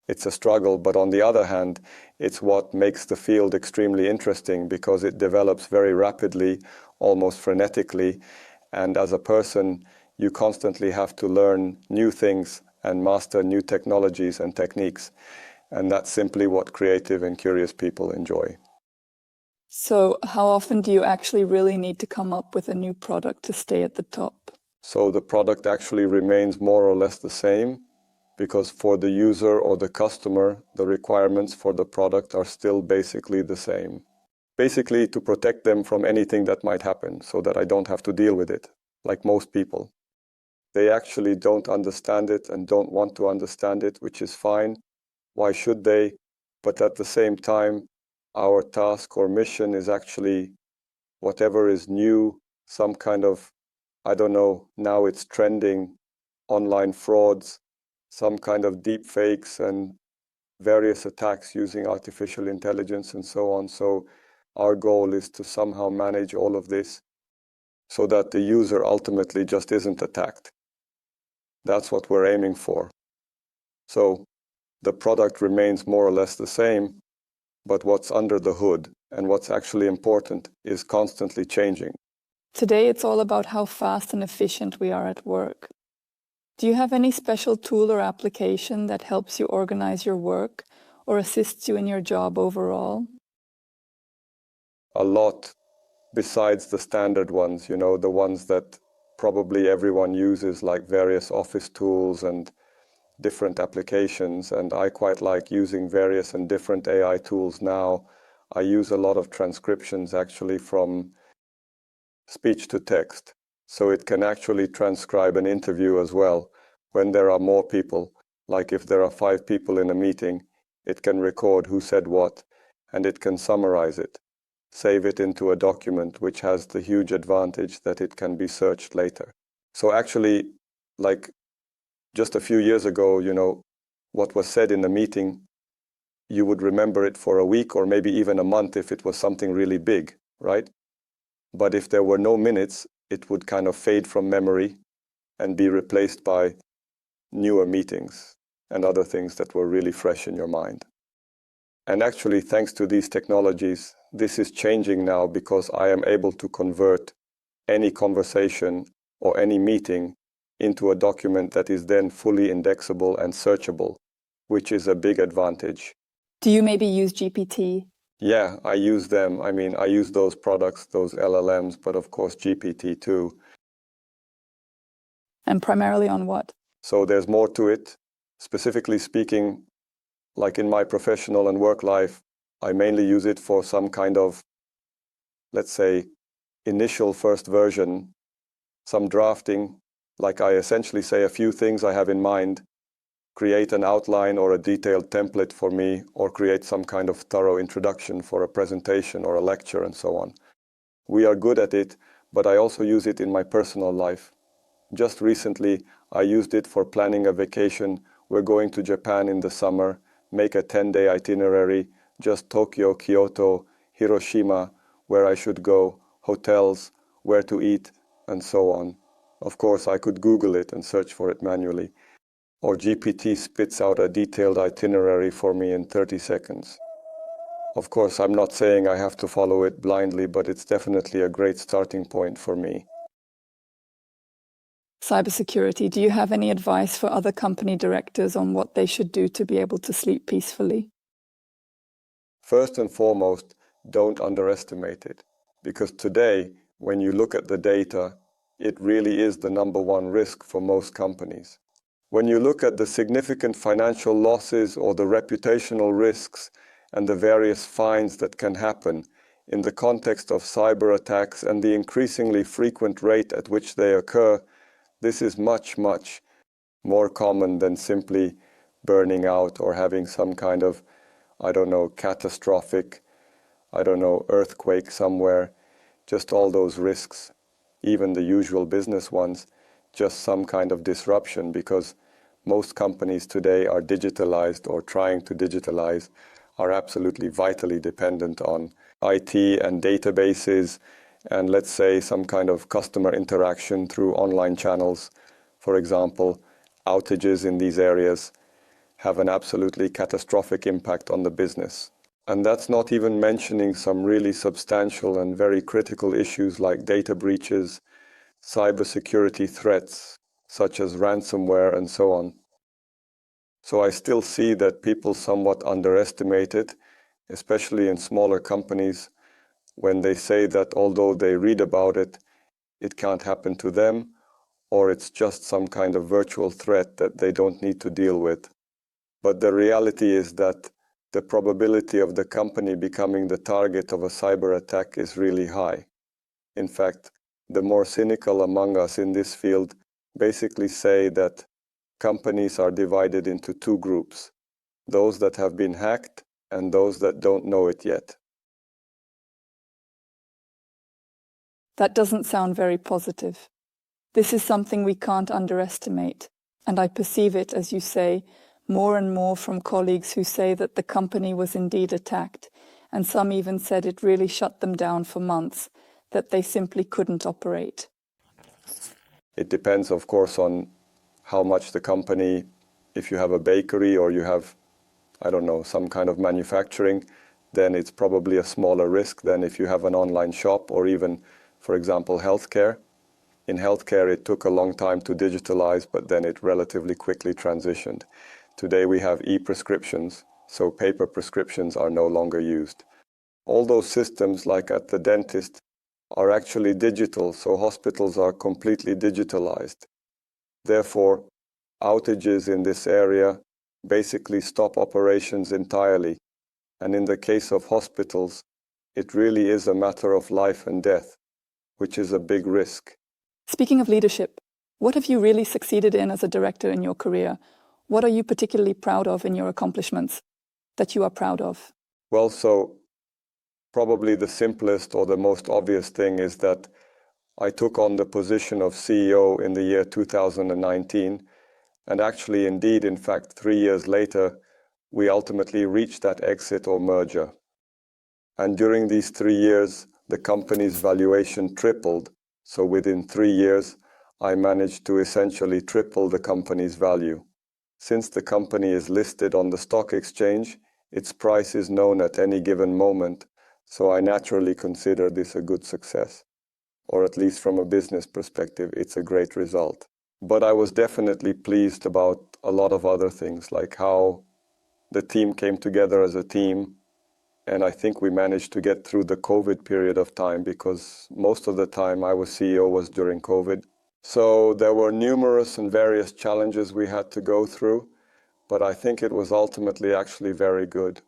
Speaker 3: It's a struggle, but on the other hand, it's what makes the field extremely interesting because it develops very rapidly, almost frenetically, and as a person, you constantly have to learn new things and master new technologies and techniques. And that's simply what creative and curious people enjoy.
Speaker 1: So how often do you actually really need to come up with a new product to stay at the top?
Speaker 3: So the product actually remains more or less the same, because for the user or the customer, the requirements for the product are still basically the same. Basically to protect them from anything that might happen so that I don't have to deal with it, like most people. They actually don't understand it and don't want to understand it, which is fine. Why should they? But at the same time, our task or mission is actually whatever is new, some kind of, I don't know, now it's trending, online frauds, some kind of deep fakes and various attacks using artificial intelligence and so on. So our goal is to somehow manage all of this so that the user ultimately just isn't attacked. That's what we're aiming for. So the product remains more or less the same, but what's under the hood and what's actually important is constantly changing.
Speaker 1: Today, it's all about how fast and efficient we are at work. Do you have any special tool or application that helps you organize your work or assists you in your job overall?
Speaker 3: A lot, besides the standard ones, the ones that probably everyone uses, like various office tools and different applications. And I quite like using various and different AI tools now. I use a lot of transcriptions actually from speech to text. So it can actually transcribe an interview as well when there are more people. Like if there are 5 people in a meeting, It can record who said what, and it can summarize it, save it into a document, which has the huge advantage that it can be searched later. So actually, like just a few years ago, what was said in a meeting, you would remember it for a week or maybe even a month if it was something really big, right? But if there were no minutes, it would kind of fade from memory and be replaced by newer meetings and other things that were really fresh in your mind. And actually, thanks to these technologies, this is changing now because I am able to convert any conversation or any meeting into a document that is then fully indexable and searchable, which is a big advantage.
Speaker 1: Do you maybe use GPT?
Speaker 3: Yeah, I use them. I mean, I use those products, those LLMs, but of course GPT too.
Speaker 1: And primarily on what?
Speaker 3: So there's more to it. Specifically speaking, like in my professional and work life, I mainly use it for some kind of, let's say, initial first version, some drafting. Like I essentially say a few things I have in mind, create an outline or a detailed template for me, or create some kind of thorough introduction for a presentation or a lecture and so on. We are good at it, but I also use it in my personal life. Just recently, I used it for planning a vacation. We're going to Japan in the summer, make a 10-day itinerary, just Tokyo, Kyoto, Hiroshima, where I should go, hotels, where to eat, and so on. Of course, I could Google it and search for it manually. Or GPT spits out a detailed itinerary for me in 30 seconds. Of course, I'm not saying I have to follow it blindly, but it's definitely a great starting point for me.
Speaker 1: Cybersecurity, do you have any advice for other company directors on what they should do to be able to sleep peacefully?
Speaker 3: First and foremost, don't underestimate it. Because today, when you look at the data, it really is the number one risk for most companies. When you look at the significant financial losses or the reputational risks and the various fines that can happen in the context of cyber attacks and the increasingly frequent rate at which they occur, this is much, much more common than simply burning out or having some kind of, catastrophic, earthquake somewhere. Just all those risks, even the usual business ones, just some kind of disruption, because most companies today are digitalized or trying to digitalize, are absolutely vitally dependent on IT and databases, and let's say some kind of customer interaction through online channels. For example, outages in these areas have an absolutely catastrophic impact on the business. And that's not even mentioning some really substantial and very critical issues like data breaches, cybersecurity threats, such as ransomware and so on. So I still see that people somewhat underestimate it, especially in smaller companies, when they say that although they read about it, it can't happen to them, or it's just some kind of virtual threat that they don't need to deal with. But the reality is that the probability of the company becoming the target of a cyber attack is really high. In fact, the more cynical among us in this field basically say that companies are divided into two groups, those that have been hacked and those that don't know it yet.
Speaker 1: That doesn't sound very positive. This is something we can't underestimate, and I perceive it, as you say, more and more from colleagues who say that the company was indeed attacked, and some even said it really shut them down for months, that they simply couldn't operate.
Speaker 3: It depends, of course, on how much the company, if you have a bakery or you have, some kind of manufacturing, then it's probably a smaller risk than if you have an online shop or even, for example, healthcare. In healthcare, it took a long time to digitalize, but then it relatively quickly transitioned. Today we have e-prescriptions, so paper prescriptions are no longer used. All those systems, like at the dentist, are actually digital, so hospitals are completely digitalized. Therefore, outages in this area basically stop operations entirely. And in the case of hospitals, it really is a matter of life and death, which is a big risk.
Speaker 1: Speaking of leadership, what have you really succeeded in as a director in your career? What are you particularly proud of in your accomplishments? that you are proud of?
Speaker 3: Well, so probably the simplest or the most obvious thing is that I took on the position of CEO in the year 2019. And actually, indeed, in fact, 3 years later, we ultimately reached that exit or merger. And during these 3 years, the company's valuation tripled. So within 3 years, I managed to essentially triple the company's value. Since the company is listed on the stock exchange, its price is known at any given moment. So I naturally consider this a good success. Or at least from a business perspective, it's a great result. But I was definitely pleased about a lot of other things, like how the team came together as a team. And I think we managed to get through the COVID period of time, because most of the time I was CEO was during COVID. So there were numerous and various challenges we had to go through, but I think it was ultimately actually very good.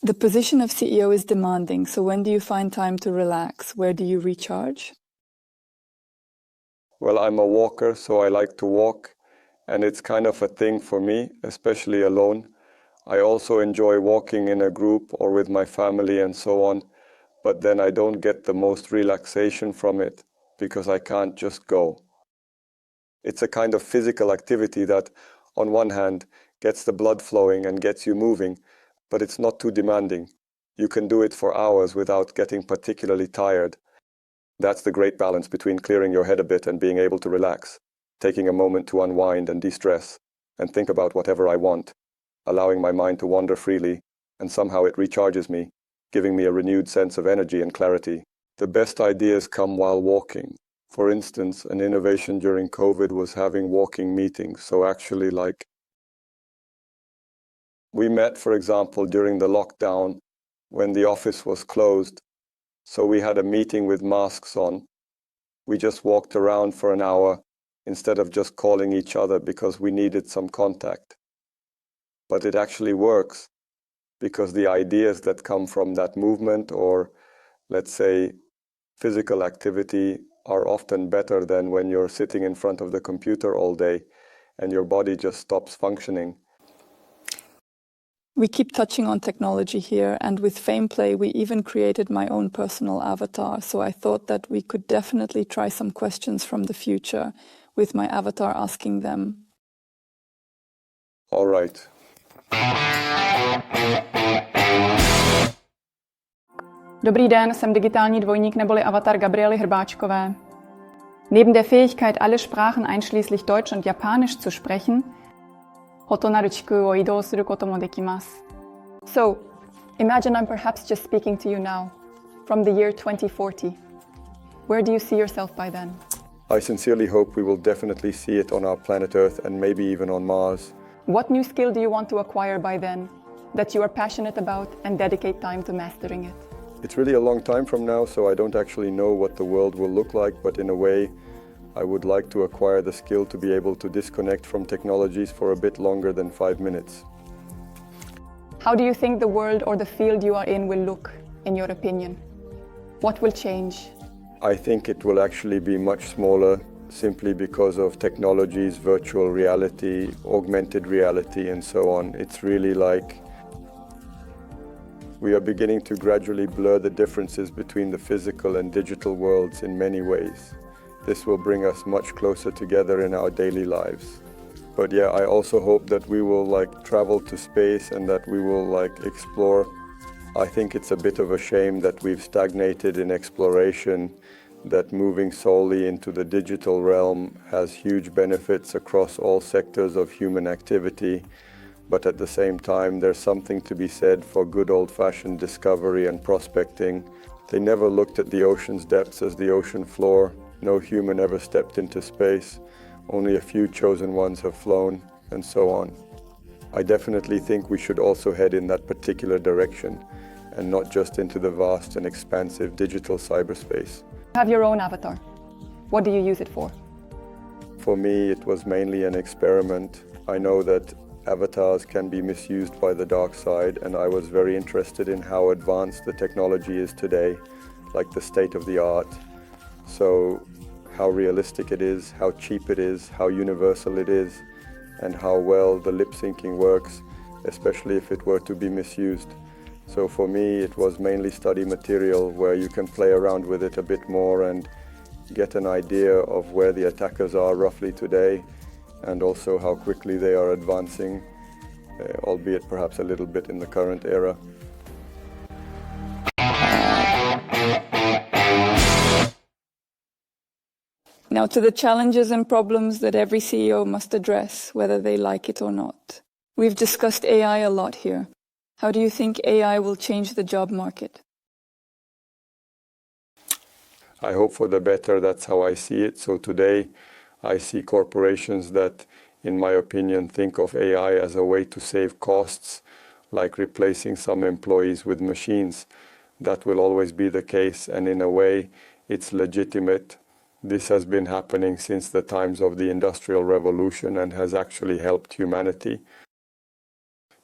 Speaker 1: The position of CEO is demanding, so when do you find time to relax? Where do you recharge?
Speaker 3: Well, I'm a walker, so I like to walk, and it's kind of a thing for me, especially alone. I also enjoy walking in a group or with my family and so on, but then I don't get the most relaxation from it because I can't just go. It's a kind of physical activity that, on one hand, gets the blood flowing and gets you moving, but it's not too demanding. You can do it for hours without getting particularly tired. That's the great balance between clearing your head a bit and being able to relax, taking a moment to unwind and de-stress, and think about whatever I want, allowing my mind to wander freely, and somehow it recharges me, giving me a renewed sense of energy and clarity. The best ideas come while walking. For instance, an innovation during COVID was having walking meetings. So actually, we met, for example, during the lockdown when the office was closed. So we had a meeting with masks on. We just walked around for an hour instead of just calling each other because we needed some contact. But it actually works because the ideas that come from that movement, or let's say physical activity, are often better than when you're sitting in front of the computer all day and your body just stops functioning.
Speaker 1: We keep touching on technology here, and with FamePlay, we even created my own personal avatar. So I thought that we could definitely try some questions from the future with my avatar asking them.
Speaker 3: All right.
Speaker 4: Dobrý den, jsem digitální dvojník neboli Avatar Gabriely Hrbáčkové. Neben der Fähigkeit, alle Sprachen einschließlich Deutsch und Japanisch zu sprechen, So, imagine I'm perhaps just speaking to you now, from the year 2040. Where do you see yourself by then?
Speaker 3: I sincerely hope we will definitely see it on our planet Earth and maybe even on Mars.
Speaker 4: What new skill do you want to acquire by then, that you are passionate about and dedicate time to mastering it?
Speaker 3: It's really a long time from now, so I don't actually know what the world will look like, but in a way, I would like to acquire the skill to be able to disconnect from technologies for a bit longer than 5 minutes.
Speaker 4: How do you think the world or the field you are in will look, in your opinion? What will change?
Speaker 3: I think it will actually be much smaller, simply because of technologies, virtual reality, augmented reality, and so on. It's really like we are beginning to gradually blur the differences between the physical and digital worlds in many ways. This will bring us much closer together in our daily lives. But yeah, I also hope that we will travel to space and that we will explore. I think it's a bit of a shame that we've stagnated in exploration, that moving solely into the digital realm has huge benefits across all sectors of human activity. But at the same time, there's something to be said for good old-fashioned discovery and prospecting. They never looked at the ocean's depths as the ocean floor. No human ever stepped into space. Only a few chosen ones have flown, and so on. I definitely think we should also head in that particular direction, and not just into the vast and expansive digital cyberspace.
Speaker 4: You have your own avatar. What do you use it for?
Speaker 3: For me, it was mainly an experiment. I know that avatars can be misused by the dark side, and I was very interested in how advanced the technology is today, like the state of the art. So how realistic it is, how cheap it is, how universal it is, and how well the lip syncing works, especially if it were to be misused. So for me, it was mainly study material where you can play around with it a bit more and get an idea of where the attackers are roughly today, and also how quickly they are advancing, albeit perhaps a little bit in the current era.
Speaker 1: Now to the challenges and problems that every CEO must address, whether they like it or not. We've discussed AI a lot here. How do you think AI will change the job market?
Speaker 3: I hope for the better. That's how I see it. So today, I see corporations that, in my opinion, think of AI as a way to save costs, like replacing some employees with machines. That will always be the case, and in a way, it's legitimate. This has been happening since the times of the Industrial Revolution and has actually helped humanity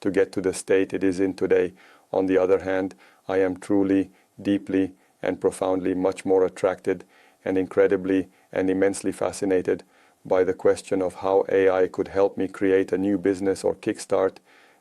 Speaker 3: to get to the state it is in today. On the other hand, I am truly, deeply, and profoundly much more attracted and incredibly and immensely fascinated by the question of how AI could help me create a new business or kickstart,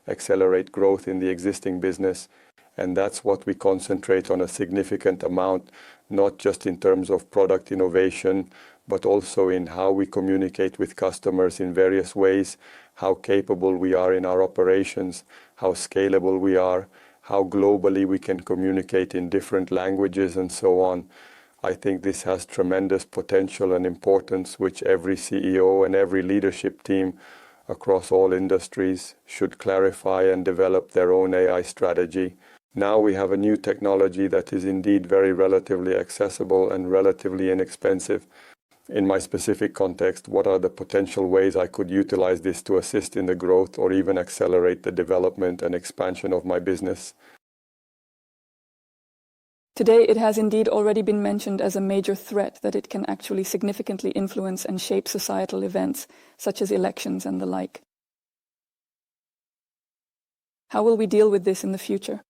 Speaker 3: accelerate growth in the existing business. And that's what we concentrate on a significant amount, not just in terms of product innovation, but also in how we communicate with customers in various ways, how capable we are in our operations, how scalable we are, how globally we can communicate in different languages, and so on. I think this has tremendous potential and importance, which every CEO and every leadership team across all industries should clarify and develop their own AI strategy. Now we have a new technology that is indeed very relatively accessible and relatively inexpensive. In my specific context, what are the potential ways I could utilize this to assist in the growth or even accelerate the development and expansion of my business?
Speaker 1: Today, it has indeed already been mentioned as a major threat that it can actually significantly influence and shape societal events, such as elections and the like. How will we deal with this in the future?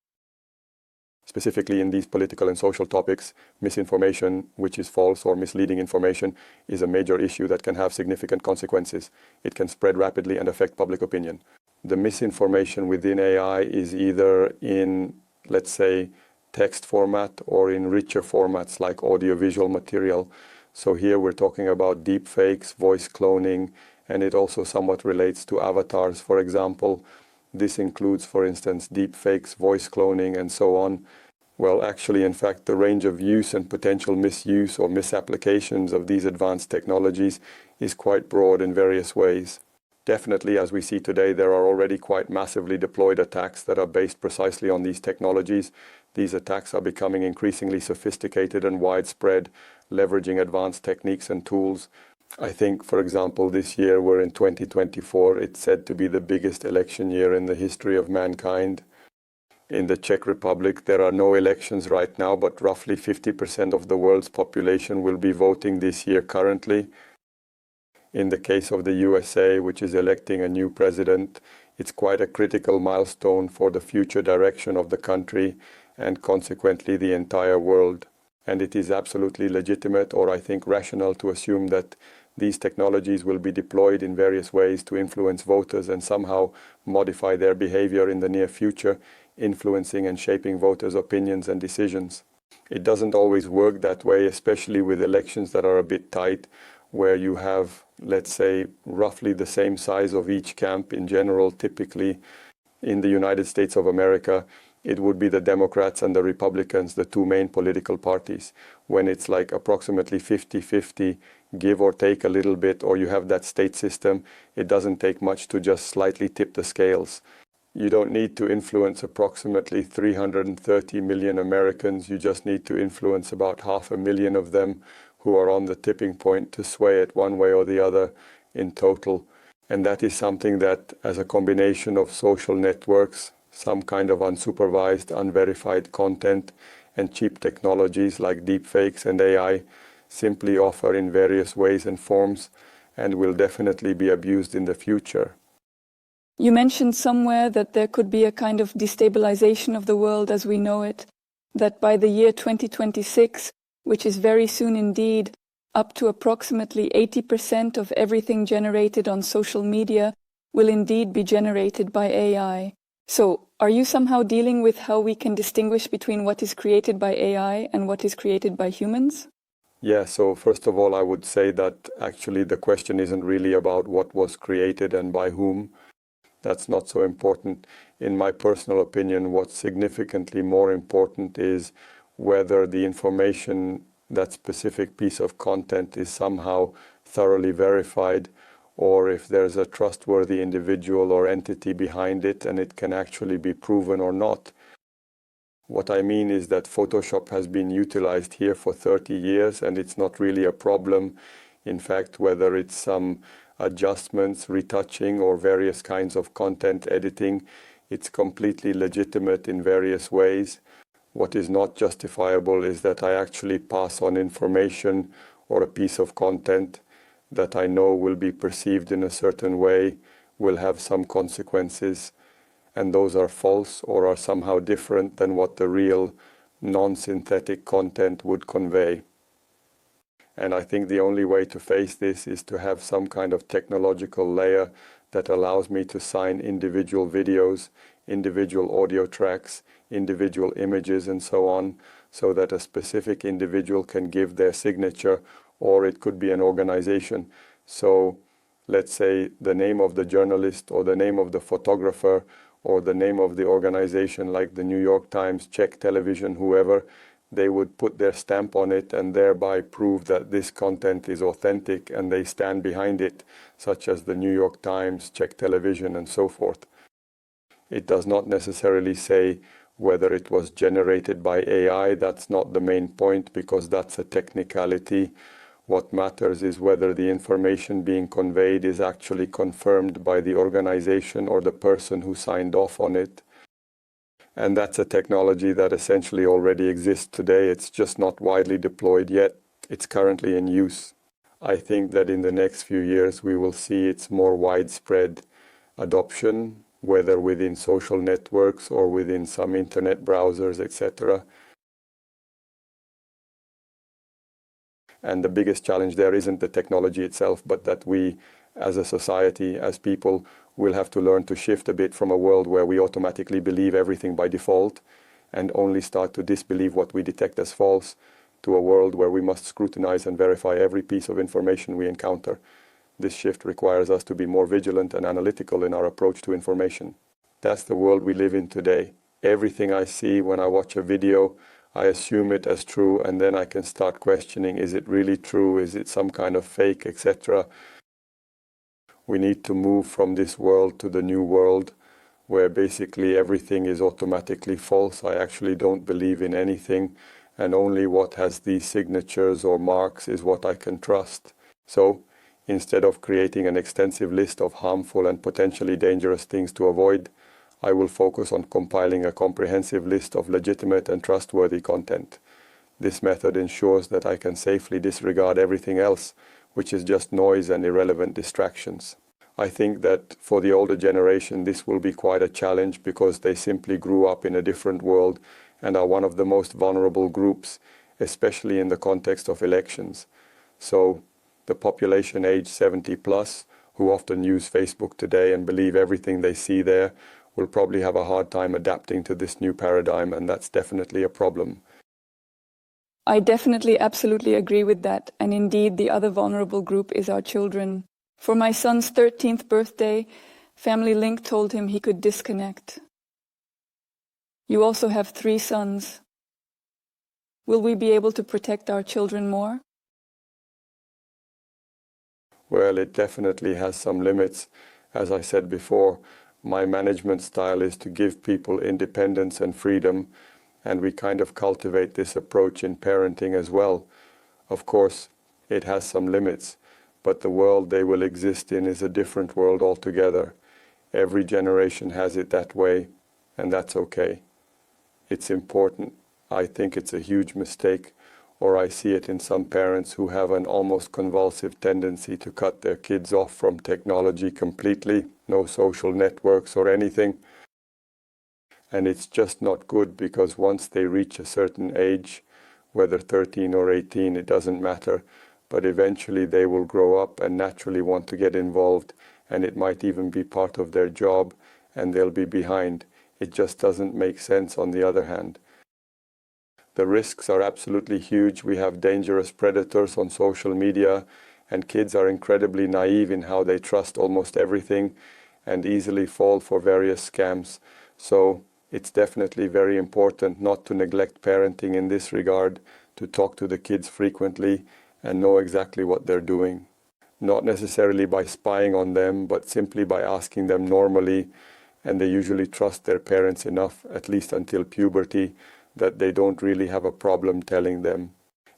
Speaker 3: Specifically in these political and social topics, misinformation, which is false or misleading information, is a major issue that can have significant consequences. It can spread rapidly and affect public opinion. The misinformation within AI is either in, let's say, text format or in richer formats like audiovisual material. So here we're talking about deep fakes, voice cloning, and it also somewhat relates to avatars, for example. This includes, for instance, deep fakes, voice cloning, and so on. Well, actually, in fact, the range of use and potential misuse or misapplications of these advanced technologies is quite broad in various ways. Definitely, as we see today, there are already quite massively deployed attacks that are based precisely on these technologies. These attacks are becoming increasingly sophisticated and widespread, leveraging advanced techniques and tools. I think, for example, this year we're in 2024, it's said to be the biggest election year in the history of mankind. In the Czech Republic, there are no elections right now, but roughly 50% of the world's population will be voting this year currently. In the case of the USA, which is electing a new president, it's quite a critical milestone for the future direction of the country and consequently the entire world. And it is absolutely legitimate, or I think rational, to assume that these technologies will be deployed in various ways to influence voters and somehow modify their behavior in the near future, influencing and shaping voters' opinions and decisions. It doesn't always work that way, especially with elections that are a bit tight, where you have, let's say, roughly the same size of each camp in general. Typically, in the United States of America, it would be the Democrats and the Republicans, the two main political parties. When it's like approximately 50-50, give or take a little bit, or you have that state system, it doesn't take much to just slightly tip the scales. You don't need to influence approximately 330 million Americans. You just need to influence about 500,000 of them who are on the tipping point to sway it one way or the other in total. And that is something that, as a combination of social networks, some kind of unsupervised, unverified content, and cheap technologies like deepfakes and AI simply offer in various ways and forms, and will definitely be abused in the future.
Speaker 1: You mentioned somewhere that there could be a kind of destabilization of the world as we know it, that by the year 2026, which is very soon indeed, up to approximately 80% of everything generated on social media will indeed be generated by AI. So, are you somehow dealing with how we can distinguish between what is created by AI and what is created by humans?
Speaker 3: Yeah, so first of all, I would say that actually the question isn't really about what was created and by whom. That's not so important. In my personal opinion, what's significantly more important is whether the information, that specific piece of content, is somehow thoroughly verified, or if there's a trustworthy individual or entity behind it and it can actually be proven or not. What I mean is that Photoshop has been utilized here for 30 years and it's not really a problem. In fact, whether it's some adjustments, retouching, or various kinds of content editing, it's completely legitimate in various ways. What is not justifiable is that I actually pass on information or a piece of content that I know will be perceived in a certain way, will have some consequences, and those are false or are somehow different than what the real non-synthetic content would convey. And I think the only way to face this is to have some kind of technological layer that allows me to sign individual videos, individual audio tracks, individual images, and so on, so that a specific individual can give their signature, or it could be an organization. So let's say the name of the journalist or the name of the photographer or the name of the organization, like the New York Times, Czech television, whoever, they would put their stamp on it and thereby prove that this content is authentic and they stand behind it, such as the New York Times, Czech television, and so forth. It does not necessarily say whether it was generated by AI. That's not the main point, because that's a technicality. What matters is whether the information being conveyed is actually confirmed by the organization or the person who signed off on it. And that's a technology that essentially already exists today. It's just not widely deployed yet. It's currently in use. I think that in the next few years we will see its more widespread adoption, whether within social networks or within some internet browsers, etc. And the biggest challenge there isn't the technology itself, but that we, as a society, as people, will have to learn to shift a bit from a world where we automatically believe everything by default and only start to disbelieve what we detect as false, to a world where we must scrutinize and verify every piece of information we encounter. This shift requires us to be more vigilant and analytical in our approach to information. That's the world we live in today. Everything I see when I watch a video, I assume it as true, and then I can start questioning, is it really true? Is it some kind of fake, etc.? We need to move from this world to the new world, where basically everything is automatically false. I actually don't believe in anything, and only what has these signatures or marks is what I can trust. So, instead of creating an extensive list of harmful and potentially dangerous things to avoid, I will focus on compiling a comprehensive list of legitimate and trustworthy content. This method ensures that I can safely disregard everything else, which is just noise and irrelevant distractions. I think that for the older generation this will be quite a challenge, because they simply grew up in a different world and are one of the most vulnerable groups, especially in the context of elections. So the population aged 70 plus, who often use Facebook today and believe everything they see there, will probably have a hard time adapting to this new paradigm, and that's definitely a problem.
Speaker 1: I definitely absolutely agree with that. And indeed, the other vulnerable group is our children. For my son's 13th birthday, Family Link told him he could disconnect. You also have 3 sons. Will we be able to protect our children more?
Speaker 3: Well, it definitely has some limits. As I said before, my management style is to give people independence and freedom, and we kind of cultivate this approach in parenting as well. Of course, it has some limits, but the world they will exist in is a different world altogether. Every generation has it that way, and that's okay. It's important. I think it's a huge mistake, or I see it in some parents who have an almost convulsive tendency to cut their kids off from technology completely, no social networks or anything. And it's just not good, because once they reach a certain age, whether 13 or 18, it doesn't matter, but eventually they will grow up and naturally want to get involved, and it might even be part of their job, and they'll be behind. It just doesn't make sense on the other hand. The risks are absolutely huge. We have dangerous predators on social media, and kids are incredibly naive in how they trust almost everything and easily fall for various scams. So it's definitely very important not to neglect parenting in this regard, to talk to the kids frequently and know exactly what they're doing. Not necessarily by spying on them, but simply by asking them normally, and they usually trust their parents enough, at least until puberty, that they don't really have a problem telling them.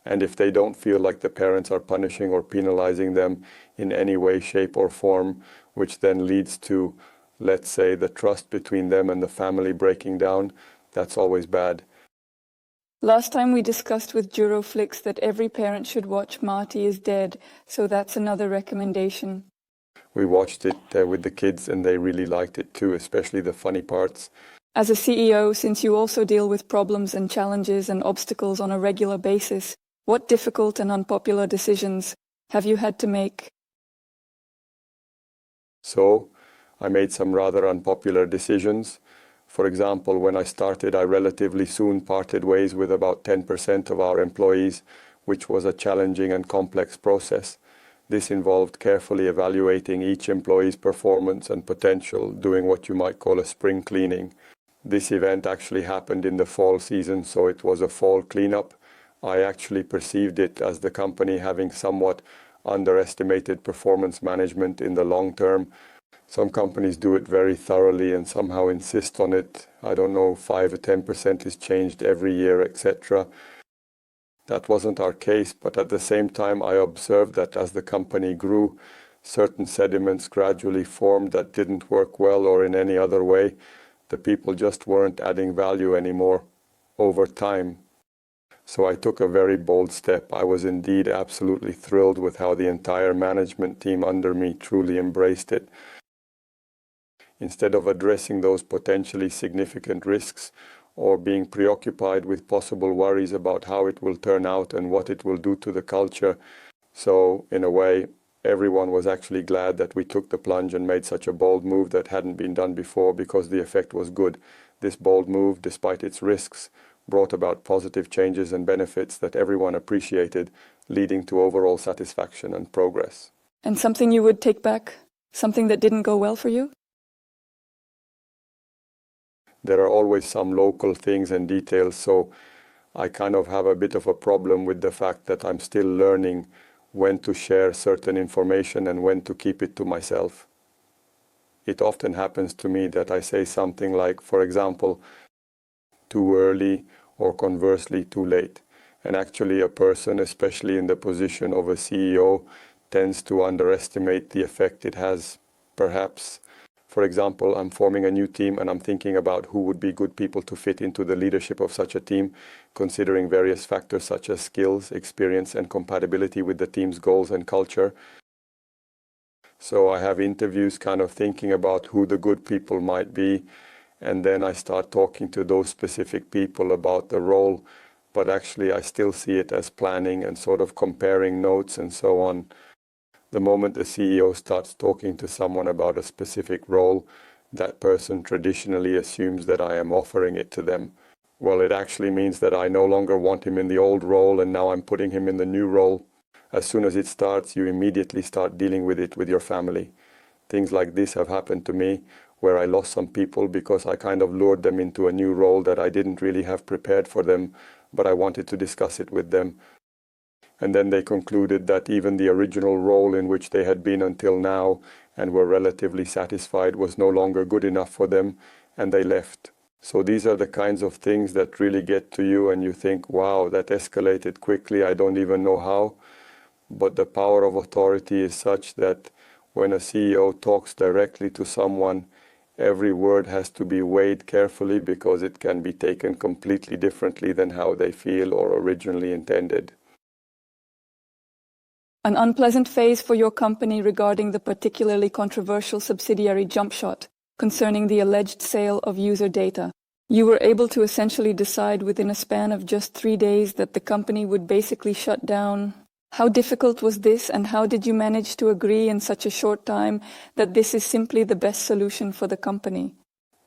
Speaker 3: And if they don't feel like the parents are punishing or penalizing them in any way, shape or form, which then leads to, let's say, the trust between them and the family breaking down, that's always bad.
Speaker 1: Last time we discussed with Juroflix that every parent should watch Marty is Dead, so that's another recommendation.
Speaker 3: We watched it with the kids and they really liked it too, especially the funny parts.
Speaker 1: As a CEO, since you also deal with problems and challenges and obstacles on a regular basis, what difficult and unpopular decisions have you had to make?
Speaker 3: So, I made some rather unpopular decisions. For example, when I started, I relatively soon parted ways with about 10% of our employees, which was a challenging and complex process. This involved carefully evaluating each employee's performance and potential, doing what you might call a spring cleaning. This event actually happened in the fall season, so it was a fall cleanup. I actually perceived it as the company having somewhat underestimated performance management in the long term. Some companies do it very thoroughly and somehow insist on it. I don't know, 5 or 10% is changed every year, etc. That wasn't our case, but at the same time I observed that as the company grew, certain sediments gradually formed that didn't work well or in any other way. The people just weren't adding value anymore over time. So I took a very bold step. I was indeed absolutely thrilled with how the entire management team under me truly embraced it. Instead of addressing those potentially significant risks or being preoccupied with possible worries about how it will turn out and what it will do to the culture. So, in a way, everyone was actually glad that we took the plunge and made such a bold move that hadn't been done before because the effect was good. This bold move, despite its risks, brought about positive changes and benefits that everyone appreciated, leading to overall satisfaction and progress.
Speaker 1: And something you would take back? Something that didn't go well for you?
Speaker 3: There are always some local things and details, so I kind of have a bit of a problem with the fact that I'm still learning when to share certain information and when to keep it to myself. It often happens to me that I say something like, for example, too early or conversely too late. And actually a person, especially in the position of a CEO, tends to underestimate the effect it has, perhaps. For example, I'm forming a new team and I'm thinking about who would be good people to fit into the leadership of such a team, considering various factors such as skills, experience, and compatibility with the team's goals and culture. So I have interviews kind of thinking about who the good people might be, and then I start talking to those specific people about the role, but actually I still see it as planning and sort of comparing notes and so on. The moment the CEO starts talking to someone about a specific role, that person traditionally assumes that I am offering it to them. Well, it actually means that I no longer want him in the old role and now I'm putting him in the new role. As soon as it starts, you immediately start dealing with it with your family. Things like this have happened to me, where I lost some people because I kind of lured them into a new role that I didn't really have prepared for them, but I wanted to discuss it with them. And then they concluded that even the original role in which they had been until now and were relatively satisfied was no longer good enough for them, and they left. So these are the kinds of things that really get to you and you think, wow, that escalated quickly, I don't even know how. But the power of authority is such that when a CEO talks directly to someone, every word has to be weighed carefully because it can be taken completely differently than how they feel or originally intended.
Speaker 1: An unpleasant phase for your company regarding the particularly controversial subsidiary JumpShot concerning the alleged sale of user data. You were able to essentially decide within a span of just 3 days that the company would basically shut down. How difficult was this, and how did you manage to agree in such a short time that this is simply the best solution for the company?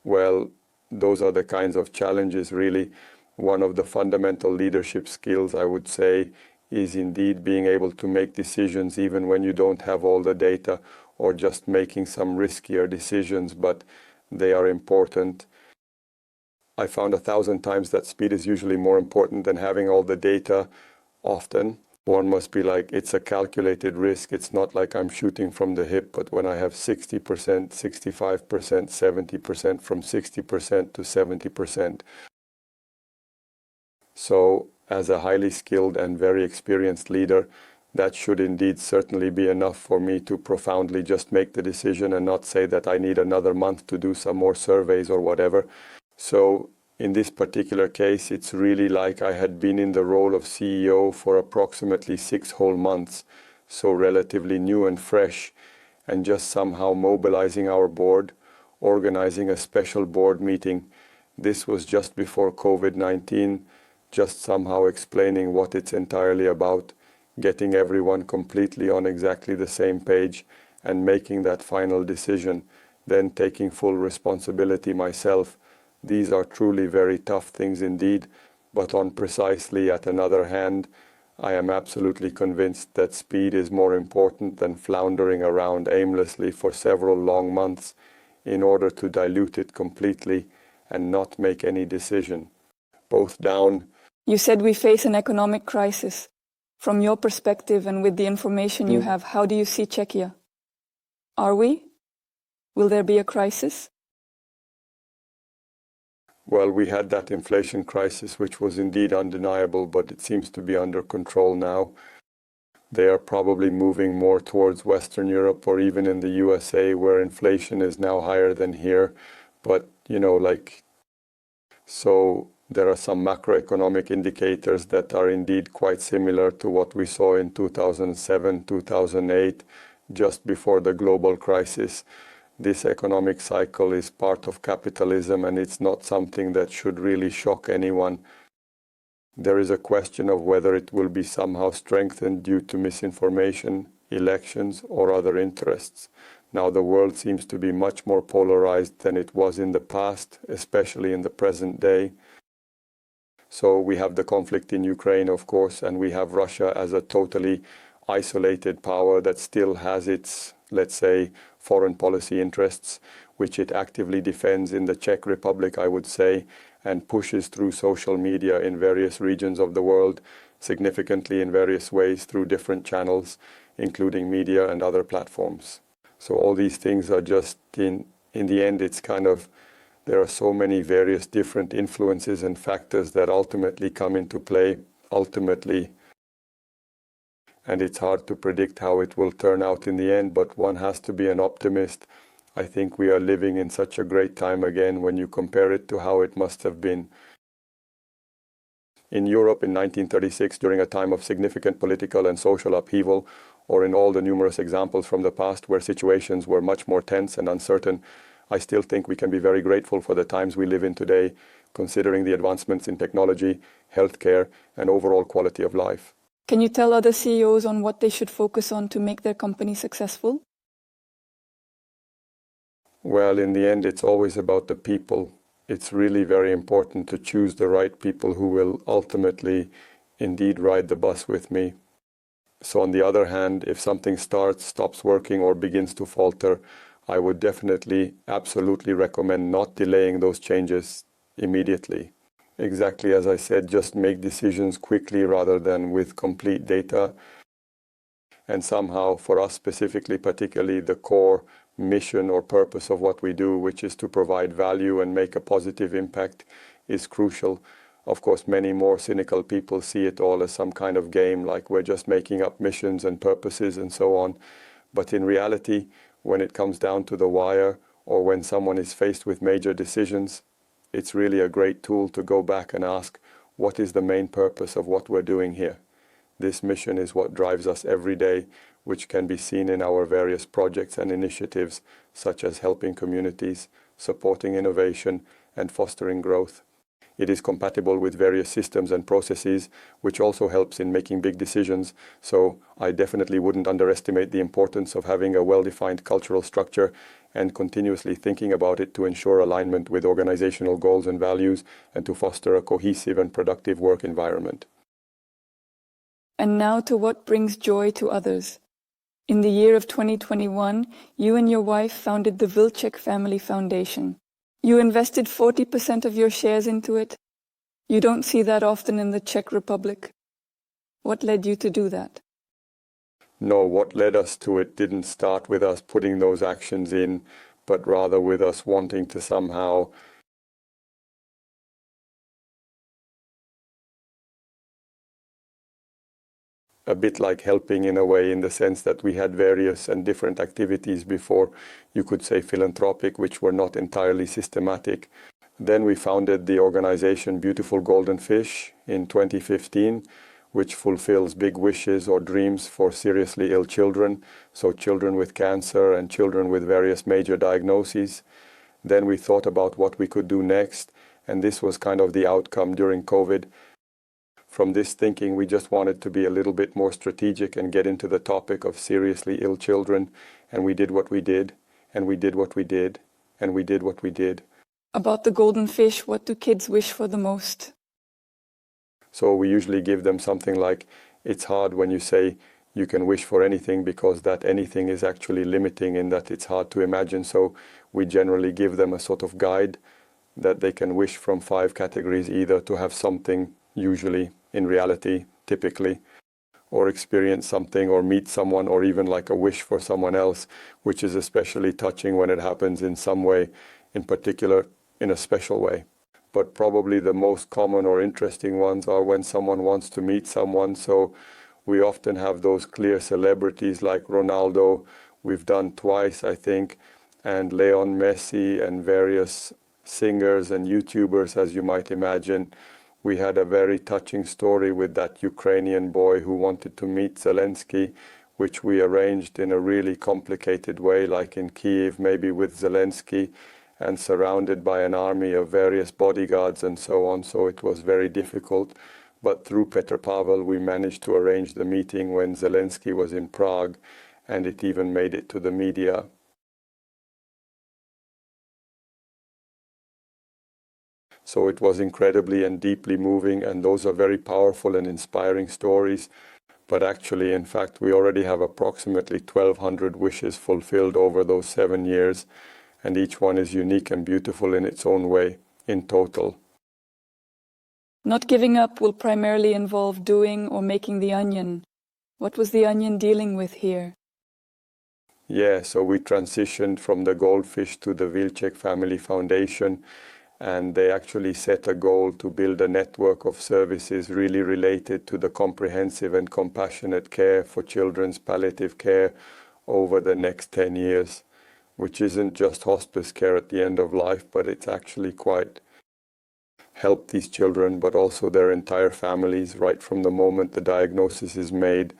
Speaker 3: Well, those are the kinds of challenges really. One of the fundamental leadership skills, I would say, is indeed being able to make decisions even when you don't have all the data, or just making some riskier decisions, but they are important. I found 1,000 times that speed is usually more important than having all the data often. One must be like, it's a calculated risk. It's not like I'm shooting from the hip, but when I have 60%, 65%, 70%, from 60% to 70%. So as a highly skilled and very experienced leader, that should indeed certainly be enough for me to profoundly just make the decision and not say that I need another month to do some more surveys or whatever. So in this particular case, it's really like I had been in the role of CEO for approximately 6 whole months, so relatively new and fresh, and just somehow mobilizing our board, organizing a special board meeting. This was just before COVID-19, just somehow explaining what it's entirely about, getting everyone completely on exactly the same page, and making that final decision, then taking full responsibility myself. These are truly very tough things indeed, but on precisely at another hand, I am absolutely convinced that speed is more important than floundering around aimlessly for several long months in order to dilute it completely and not make any decision. Both down.
Speaker 1: You said we face an economic crisis. From your perspective and with the information you have, how do you see Czechia? Are we? Will there be a crisis?
Speaker 3: Well, we had that inflation crisis, which was indeed undeniable, but it seems to be under control now. They are probably moving more towards Western Europe or even in the USA, where inflation is now higher than here. But, so there are some macroeconomic indicators that are indeed quite similar to what we saw in 2007, 2008, just before the global crisis. This economic cycle is part of capitalism, and it's not something that should really shock anyone. There is a question of whether it will be somehow strengthened due to misinformation, elections, or other interests. Now the world seems to be much more polarized than it was in the past, especially in the present day. So we have the conflict in Ukraine, of course, and we have Russia as a totally isolated power that still has its, let's say, foreign policy interests, which it actively defends in the Czech Republic, I would say, and pushes through social media in various regions of the world, significantly in various ways through different channels, including media and other platforms. So all these things are just, in the end, it's kind of, there are so many various different influences and factors that ultimately come into play, and it's hard to predict how it will turn out in the end, but one has to be an optimist. I think we are living in such a great time again when you compare it to how it must have been in Europe in 1936 during a time of significant political and social upheaval, or in all the numerous examples from the past where situations were much more tense and uncertain. I still think we can be very grateful for the times we live in today, considering the advancements in technology, healthcare, and overall quality of life.
Speaker 1: Can you tell other CEOs on what they should focus on to make their company successful?
Speaker 3: Well, in the end, it's always about the people. It's really very important to choose the right people who will ultimately indeed ride the bus with me. So on the other hand, if something stops working or begins to falter, I would definitely, absolutely recommend not delaying those changes immediately. Exactly as I said, just make decisions quickly rather than with complete data. And somehow, for us specifically, particularly the core mission or purpose of what we do, which is to provide value and make a positive impact, is crucial. Of course, many more cynical people see it all as some kind of game, like we're just making up missions and purposes and so on. But in reality, when it comes down to the wire, or when someone is faced with major decisions, it's really a great tool to go back and ask, what is the main purpose of what we're doing here? This mission is what drives us every day, which can be seen in our various projects and initiatives, such as helping communities, supporting innovation, and fostering growth. it is compatible with various systems and processes, which also helps in making big decisions. So I definitely wouldn't underestimate the importance of having a well-defined cultural structure and continuously thinking about it to ensure alignment with organizational goals and values and to foster a cohesive and productive work environment.
Speaker 1: And now to what brings joy to others. In the year of 2021, you and your wife founded the Vlček Family Foundation. You invested 40% of your shares into it. You don't see that often in the Czech Republic. What led you to do that?
Speaker 3: No, what led us to it didn't start with us putting those actions in, but rather with us wanting to somehow a bit like helping in a way, in the sense that we had various and different activities before, you could say philanthropic, which were not entirely systematic. Then we founded the organization Beautiful Golden Fish in 2015, which fulfills big wishes or dreams for seriously ill children, so children with cancer and children with various major diagnoses. Then we thought about what we could do next, and this was kind of the outcome during COVID. From this thinking, we just wanted to be a little bit more strategic and get into the topic of seriously ill children, and we did what we did, and we did what we did, and we did what we did.
Speaker 1: About the golden fish, what do kids wish for the most?
Speaker 3: So we usually give them something like, it's hard when you say you can wish for anything, because that anything is actually limiting in that it's hard to imagine. So we generally give them a sort of guide that they can wish from 5 categories, either to have something, usually in reality, typically, or experience something, or meet someone, or even like a wish for someone else, which is especially touching when it happens in some way, in particular, in a special way. But probably the most common or interesting ones are when someone wants to meet someone. So we often have those clear celebrities like Ronaldo, we've done twice, I think, and Leon Messi, and various singers and YouTubers, as you might imagine. We had a very touching story with that Ukrainian boy who wanted to meet Zelensky, which we arranged in a really complicated way, like in Kyiv, maybe with Zelensky, and surrounded by an army of various bodyguards and so on. So it was very difficult. But through Petr Pavel, we managed to arrange the meeting when Zelensky was in Prague, and it even made it to the media. So it was incredibly and deeply moving, and those are very powerful and inspiring stories. But actually, in fact, we already have approximately 1,200 wishes fulfilled over those 7 years, and each one is unique and beautiful in its own way, in total.
Speaker 1: Not giving up will primarily involve doing or making the onion. What was the onion dealing with here?
Speaker 3: Yeah, so we transitioned from the goldfish to the Vlček Family Foundation, and they actually set a goal to build a network of services really related to the comprehensive and compassionate care for children's palliative care over the next 10 years, which isn't just hospice care at the end of life, but it's actually quite help these children, but also their entire families right from the moment the diagnosis is made.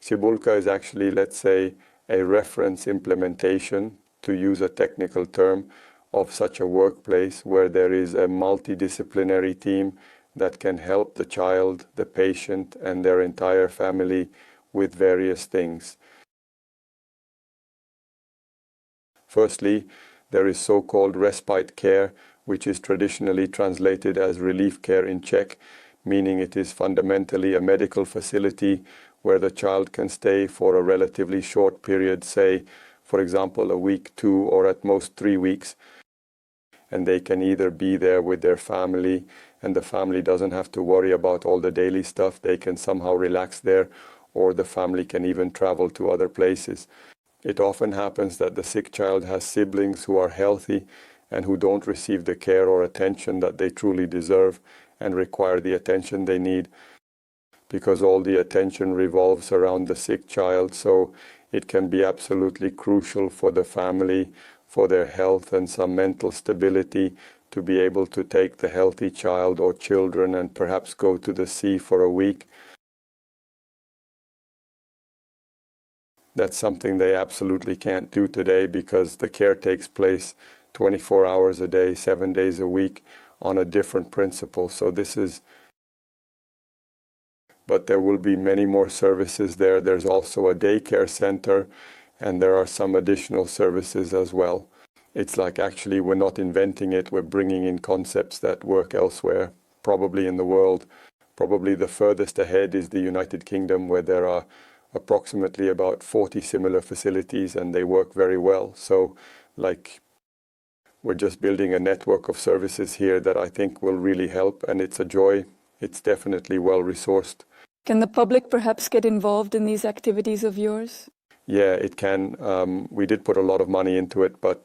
Speaker 3: Cibulka is actually, let's say, a reference implementation, to use a technical term, of such a workplace where there is a multidisciplinary team that can help the child, the patient, and their entire family with various things. Firstly, there is so-called respite care, which is traditionally translated as relief care in Czech, meaning it is fundamentally a medical facility where the child can stay for a relatively short period, say, for example, a week, 2, or at most 3 weeks. And they can either be there with their family, and the family doesn't have to worry about all the daily stuff. They can somehow relax there, or the family can even travel to other places. It often happens that the sick child has siblings who are healthy and who don't receive the care or attention that they truly deserve and require the attention they need, because all the attention revolves around the sick child. So it can be absolutely crucial for the family, for their health and some mental stability, to be able to take the healthy child or children and perhaps go to the sea for a week. That's something they absolutely can't do today, because the care takes place 24 hours a day, 7 days a week, on a different principle. So but there will be many more services there. There's also a daycare center, and there are some additional services as well. It's like actually we're not inventing it, we're bringing in concepts that work elsewhere, probably in the world. Probably the furthest ahead is the United Kingdom, where there are approximately about 40 similar facilities and they work very well. So like we're just building a network of services here that I think will really help, and it's a joy. It's definitely well resourced.
Speaker 1: Can the public perhaps get involved in these activities of yours?
Speaker 3: Yeah, it can. We did put a lot of money into it, but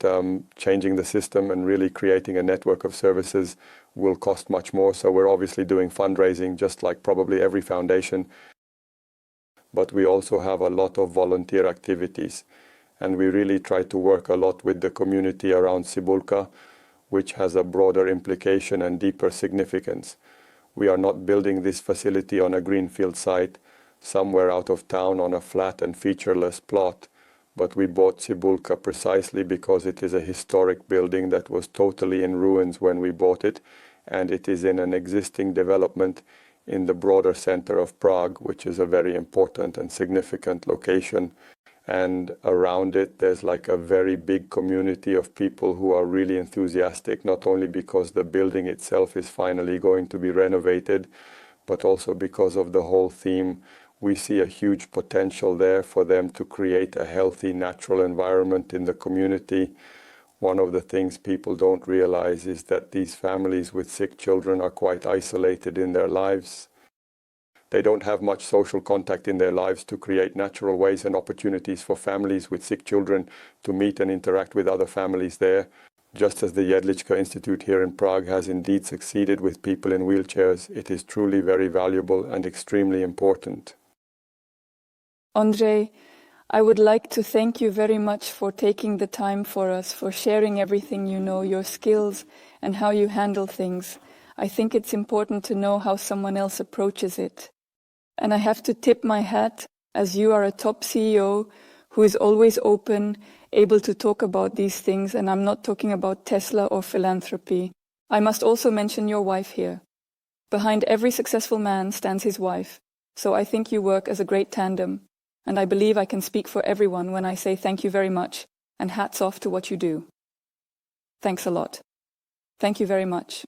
Speaker 3: changing the system and really creating a network of services will cost much more. So we're obviously doing fundraising, just like probably every foundation. But we also have a lot of volunteer activities. And we really try to work a lot with the community around Cibulka, which has a broader implication and deeper significance. We are not building this facility on a greenfield site somewhere out of town on a flat and featureless plot, but we bought Cibulka precisely because it is a historic building that was totally in ruins when we bought it, and it is in an existing development in the broader center of Prague, which is a very important and significant location. And around it, there's like a very big community of people who are really enthusiastic, not only because the building itself is finally going to be renovated, but also because of the whole theme. We see a huge potential there for them to create a healthy, natural environment in the community. One of the things people don't realize is that these families with sick children are quite isolated in their lives. They don't have much social contact in their lives to create natural ways and opportunities for families with sick children to meet and interact with other families there. Just as the Jedlička Institute here in Prague has indeed succeeded with people in wheelchairs, it is truly very valuable and extremely important.
Speaker 1: Ondřej, I would like to thank you very much for taking the time for us, for sharing everything you know, your skills and how you handle things. I think it's important to know how someone else approaches it. And I have to tip my hat, as you are a top CEO who is always open, able to talk about these things, and I'm not talking about Tesla or philanthropy. I must also mention your wife here. Behind every successful man stands his wife, so I think you work as a great tandem, and I believe I can speak for everyone when I say thank you very much, and hats off to what you do. Thanks a lot. Thank you very much.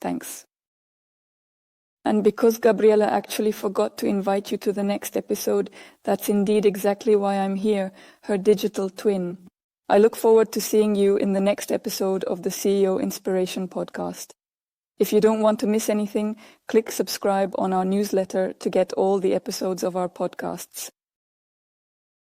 Speaker 1: Thanks. And because Gabriela actually forgot to invite you to the next episode, that's indeed exactly why I'm here, her digital twin. I look forward to seeing you in the next episode of the CEO Inspiration podcast. If you don't want to miss anything, click subscribe on our newsletter to get all the episodes of our podcasts.